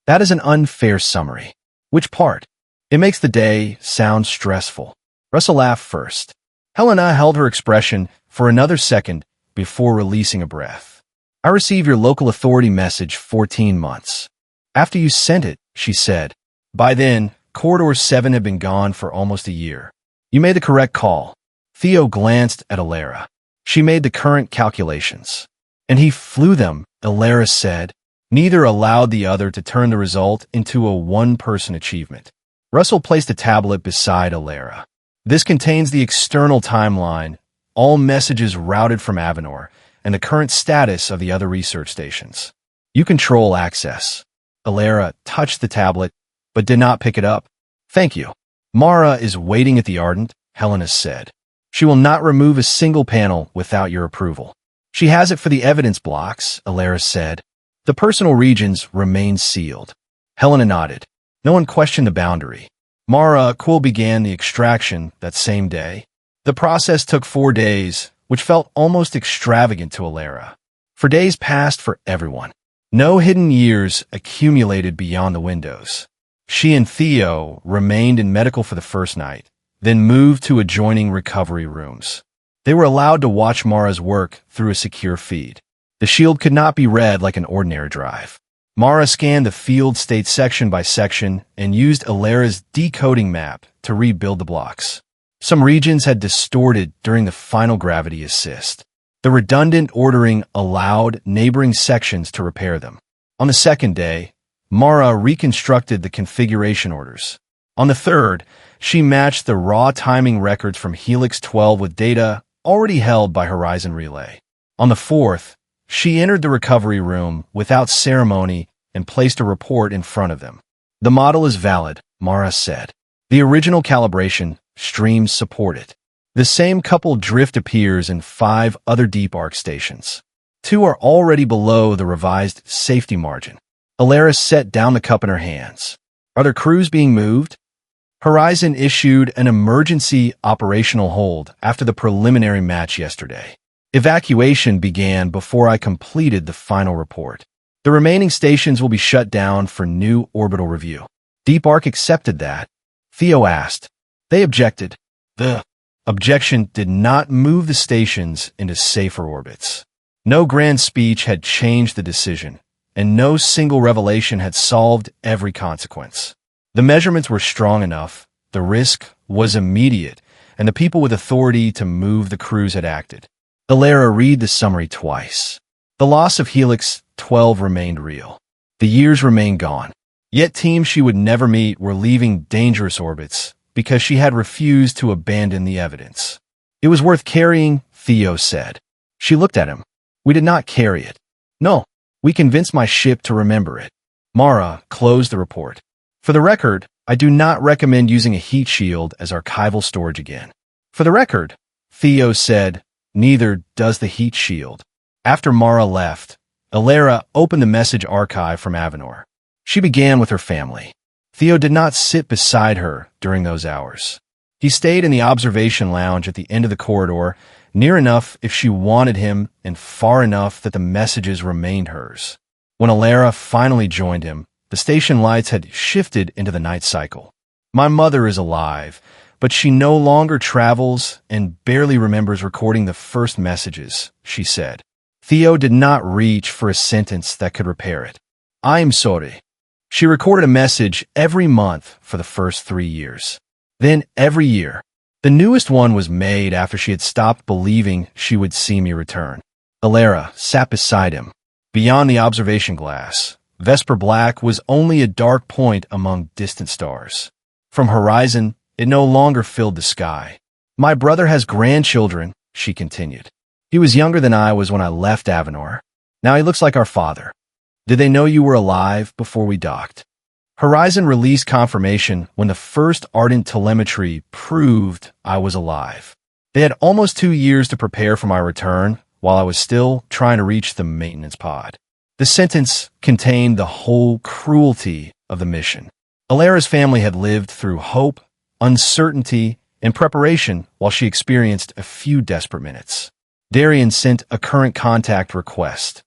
That is an unfair summary." "Which part?" "It makes the day sound stressful." Russell laughed first. Helena held her expression for another second before releasing a breath. "I received your local authority message 14 months. After you sent it," she said. "By then, Corridor 7 had been gone for almost a year. You made the correct call." Theo glanced at Elara. "She made the current calculations." "And he flew them," Elara said. Neither allowed the other to turn the result into a one-person achievement. Russell placed a tablet beside Elara. "This contains the external timeline, all messages routed from Avenor, and the current status of the other research stations. You control access." Elara touched the tablet, but did not pick it up. "Thank you." "Mara is waiting at the Ardent," Helena said. "She will not remove a single panel without your approval." "She has it for the evidence blocks," Elara said. "The personal regions remain sealed." Helena nodded. No one questioned the boundary. Mara Quill began the extraction that same day. The process took 4 days, which felt almost extravagant to Elara. For days passed for everyone. No hidden years accumulated beyond the windows. She and Theo remained in medical for the first night, then moved to adjoining recovery rooms. They were allowed to watch Mara's work through a secure feed. The shield could not be read like an ordinary drive. Mara scanned the field state section by section and used Elara's decoding map to rebuild the blocks. Some regions had distorted during the final gravity assist. The redundant ordering allowed neighboring sections to repair them. On the second day, Mara reconstructed the configuration orders. On the third, she matched the raw timing records from Helix 12 with data already held by Horizon Relay. On the fourth, she entered the recovery room without ceremony and placed a report in front of them. "The model is valid," Mara said. "The original calibration streams support it. The same coupled drift appears in 5 other deep arc stations. 2 are already below the revised safety margin." Elara set down the cup in her hands. "Are there crews being moved?" Horizon issued an emergency operational hold after the preliminary match yesterday. Evacuation began before I completed the final report. The remaining stations will be shut down for new orbital review. Deep Arc accepted that. Theo asked. They objected. The objection did not move the stations into safer orbits. No grand speech had changed the decision, and no single revelation had solved every consequence. The measurements were strong enough, the risk was immediate, and the people with authority to move the crews had acted. Elara read the summary twice. The loss of Helix 12 remained real. The years remained gone. Yet teams she would never meet were leaving dangerous orbits because she had refused to abandon the evidence. It was worth carrying, Theo said. She looked at him. We did not carry it. No, we convinced my ship to remember it. Mara closed the report. For the record, I do not recommend using a heat shield as archival storage again. For the record, Theo said, neither does the heat shield. After Mara left, Elara opened the message archive from Avenor. She began with her family. Theo did not sit beside her during those hours. He stayed in the observation lounge at the end of the corridor, near enough if she wanted him and far enough that the messages remained hers. When Elara finally joined him, the station lights had shifted into the night cycle. My mother is alive, but she no longer travels and barely remembers recording the first messages, she said. Theo did not reach for a sentence that could repair it. I'm sorry. She recorded a message every month for the first 3 years. Then every year. The newest one was made after she had stopped believing she would see me return. Elara sat beside him. Beyond the observation glass, Vesper Black was only a dark point among distant stars. From Horizon, it no longer filled the sky. My brother has grandchildren, she continued. He was younger than I was when I left Avenor. Now he looks like our father. Did they know you were alive before we docked? Horizon released confirmation when the first ardent telemetry proved I was alive. They had almost 2 years to prepare for my return while I was still trying to reach the maintenance pod. The sentence contained the whole cruelty of the mission. Elara's family had lived through hope, uncertainty, and preparation while she experienced a few desperate minutes. Darian sent a current contact request.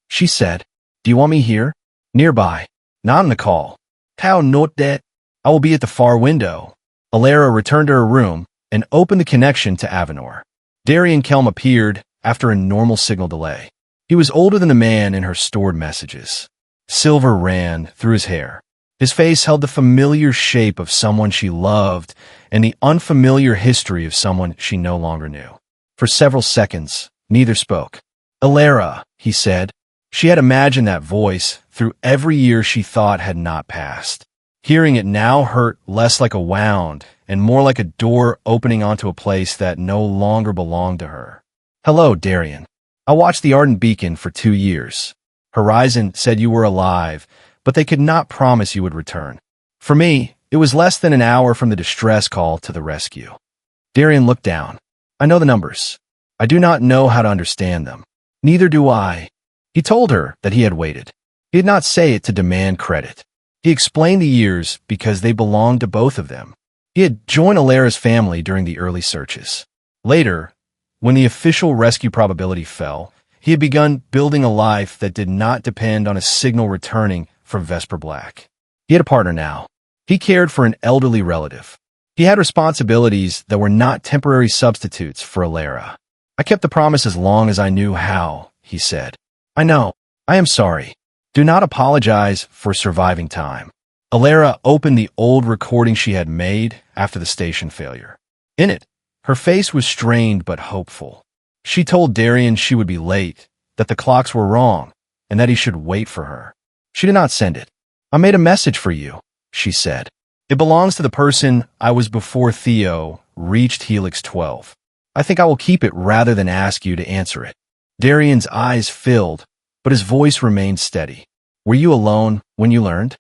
She said, "Do you want me here? Nearby. Not on the call. How not that? I will be at the far window." Elara returned to her room and opened the connection to Avenor. Darian Kelm appeared after a normal signal delay. He was older than the man in her stored messages. Silver ran through his hair. His face held the familiar shape of someone she loved and the unfamiliar history of someone she no longer knew. For several seconds, neither spoke. "Elara," he said. She had imagined that voice through every year she thought had not passed. Hearing it now hurt less like a wound and more like a door opening onto a place that no longer belonged to her. "Hello, Darian. I watched the Ardent Beacon for 2 years. Horizon said you were alive, but they could not promise you would return. For me, it was less than an hour from the distress call to the rescue." Darian looked down. "I know the numbers. I do not know how to understand them. Neither do I." He told her that he had waited. He did not say it to demand credit. He explained the years because they belonged to both of them. He had joined Elara's family during the early searches. Later, when the official rescue probability fell, he had begun building a life that did not depend on a signal returning from Vesper Black. He had a partner now. He cared for an elderly relative. He had responsibilities that were not temporary substitutes for Elara. "I kept the promise as long as I knew how," he said. "I know. I am sorry. Do not apologize for surviving time." Elara opened the old recording she had made after the station failure. In it, her face was strained but hopeful. She told Darian she would be late, that the clocks were wrong, and that he should wait for her. She did not send it. "I made a message for you," she said. "It belongs to the person I was before Theo reached Helix 12. I think I will keep it rather than ask you to answer it." Darian's eyes filled, but his voice remained steady. "Were you alone when you learned?"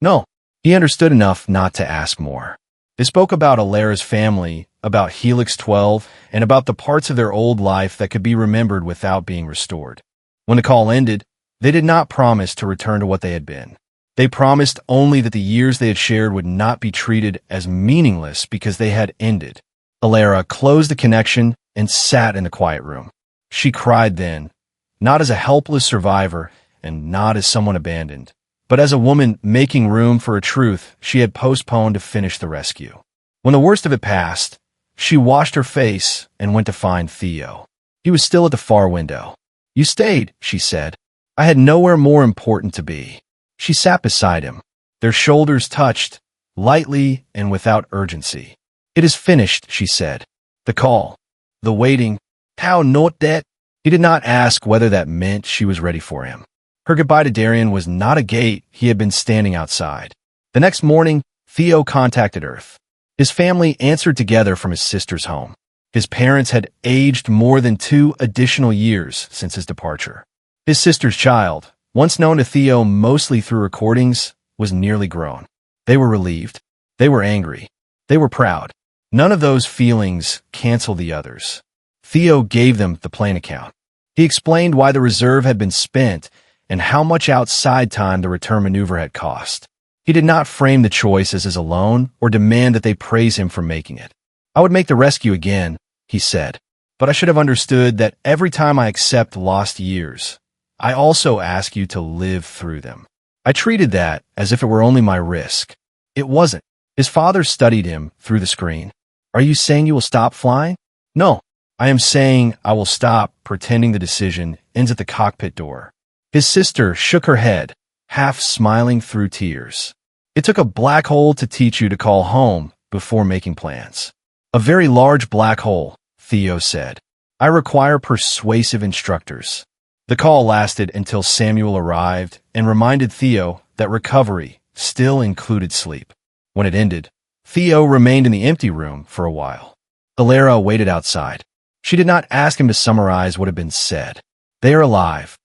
"No." He understood enough not to ask more. They spoke about Elara's family, about Helix 12, and about the parts of their old life that could be remembered without being restored. When the call ended, they did not promise to return to what they had been. They promised only that the years they had shared would not be treated as meaningless because they had ended. Elara closed the connection and sat in the quiet room. She cried then, not as a helpless survivor and not as someone abandoned, but as a woman making room for a truth she had postponed to finish the rescue. When the worst of it passed, she washed her face and went to find Theo. He was still at the far window. "You stayed," she said. "I had nowhere more important to be." She sat beside him. Their shoulders touched, lightly and without urgency. "It is finished," she said. "The call. The waiting. How not that?" He did not ask whether that meant she was ready for him. Her goodbye to Darian was not a gate he had been standing outside. The next morning, Theo contacted Earth. His family answered together from his sister's home. His parents had aged more than 2 additional years since his departure. His sister's child, once known to Theo mostly through recordings, was nearly grown. They were relieved. They were angry. They were proud. None of those feelings canceled the others. Theo gave them the plane account. He explained why the reserve had been spent and how much outside time the return maneuver had cost. He did not frame the choice as his alone or demand that they praise him for making it. "I would make the rescue again," he said, "but I should have understood that every time I accept lost years, I also ask you to live through them. I treated that as if it were only my risk. It wasn't." His father studied him through the screen. "Are you saying you will stop flying?" "No. I am saying I will stop pretending the decision ends at the cockpit door." His sister shook her head, half smiling through tears. "It took a black hole to teach you to call home before making plans." "A very large black hole," Theo said. "I require persuasive instructors." The call lasted until Samuel arrived and reminded Theo that recovery still included sleep. When it ended, Theo remained in the empty room for a while. Elara waited outside. She did not ask him to summarize what had been said. They are alive,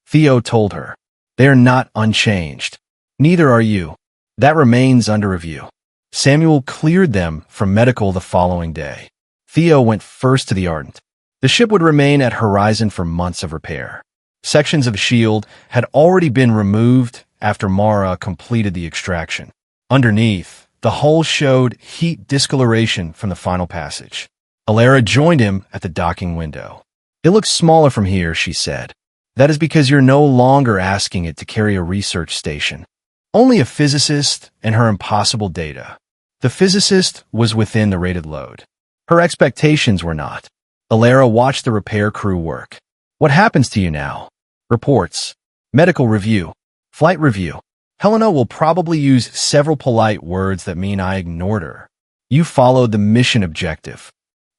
Theo told her. They are not unchanged. Neither are you. That remains under review. Samuel cleared them from medical the following day. Theo went first to the Ardent. The ship would remain at Horizon for months of repair. Sections of the shield had already been removed after Mara completed the extraction. Underneath, the hull showed heat discoloration from the final passage. Elara joined him at the docking window. It looks smaller from here, she said. That is because you're no longer asking it to carry a research station. Only a physicist and her impossible data. The physicist was within the rated load. Her expectations were not. Elara watched the repair crew work. What happens to you now? Reports. Medical review. Flight review. Helena will probably use several polite words that mean I ignored her. You followed the mission objective.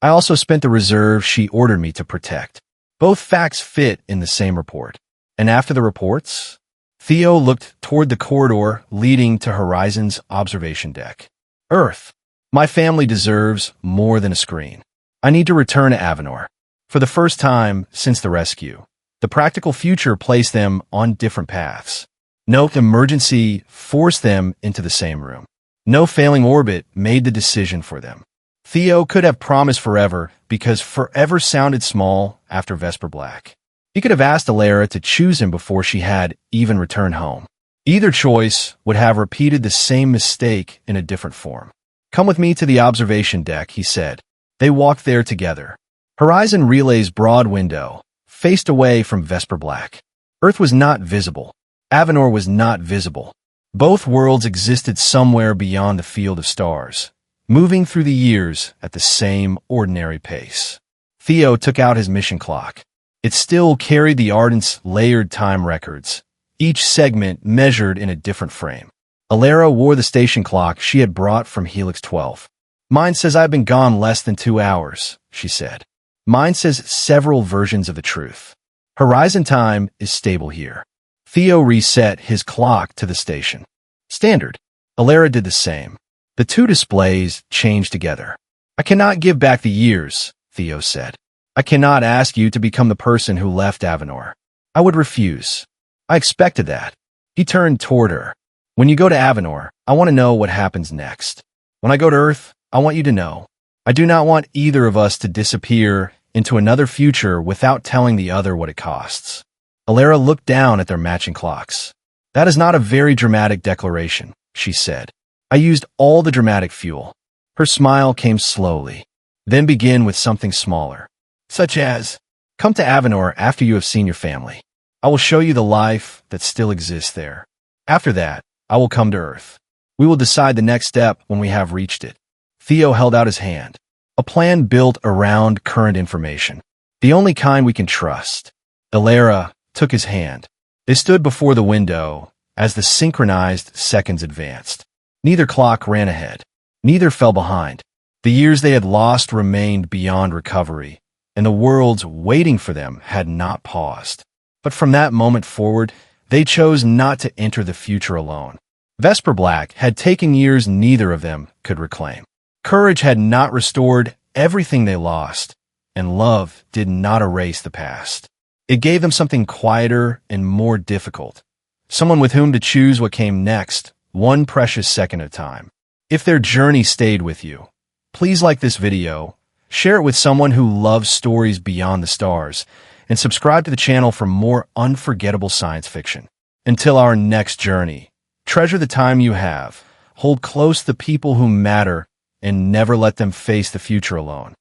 I also spent the reserve she ordered me to protect. Both facts fit in the same report. And after the reports, Theo looked toward the corridor leading to Horizon's observation deck. Earth. My family deserves more than a screen. I need to return to Avenor. For the first time since the rescue, the practical future placed them on different paths. No emergency forced them into the same room. No failing orbit made the decision for them. Theo could have promised forever because forever sounded small after Vesper Black. He could have asked Elara to choose him before she had even returned home. Either choice would have repeated the same mistake in a different form. Come with me to the observation deck, he said. They walked there together. Horizon Relay's broad window faced away from Vesper Black. Earth was not visible. Avenor was not visible. Both worlds existed somewhere beyond the field of stars, moving through the years at the same ordinary pace. Theo took out his mission clock. It still carried the Ardent's layered time records, each segment measured in a different frame. Elara wore the station clock she had brought from Helix 12. Mine says I've been gone less than 2 hours, she said. Mine says several versions of the truth. Horizon time is stable here. Theo reset his clock to the station. Standard. Elara did the same. The two displays changed together. I cannot give back the years, Theo said. I cannot ask you to become the person who left Avenor. I would refuse. I expected that. He turned toward her. When you go to Avenor, I want to know what happens next. When I go to Earth, I want you to know. I do not want either of us to disappear into another future without telling the other what it costs. Elara looked down at their matching clocks. That is not a very dramatic declaration, she said. I used all the dramatic fuel. Her smile came slowly. Then begin with something smaller. Such as, come to Avenor after you have seen your family. I will show you the life that still exists there. After that, I will come to Earth. We will decide the next step when we have reached it. Theo held out his hand. A plan built around current information. The only kind we can trust. Elara took his hand. They stood before the window as the synchronized seconds advanced. Neither clock ran ahead. Neither fell behind. The years they had lost remained beyond recovery, and the worlds waiting for them had not paused. But from that moment forward, they chose not to enter the future alone. Vesper Black had taken years neither of them could reclaim. Courage had not restored everything they lost, and love did not erase the past. It gave them something quieter and more difficult, someone with whom to choose what came next, one precious second at a time. If their journey stayed with you, please like this video, share it with someone who loves stories beyond the stars, and subscribe to the channel for more unforgettable science fiction. Until our next journey, treasure the time you have, hold close the people who matter, and never let them face the future alone.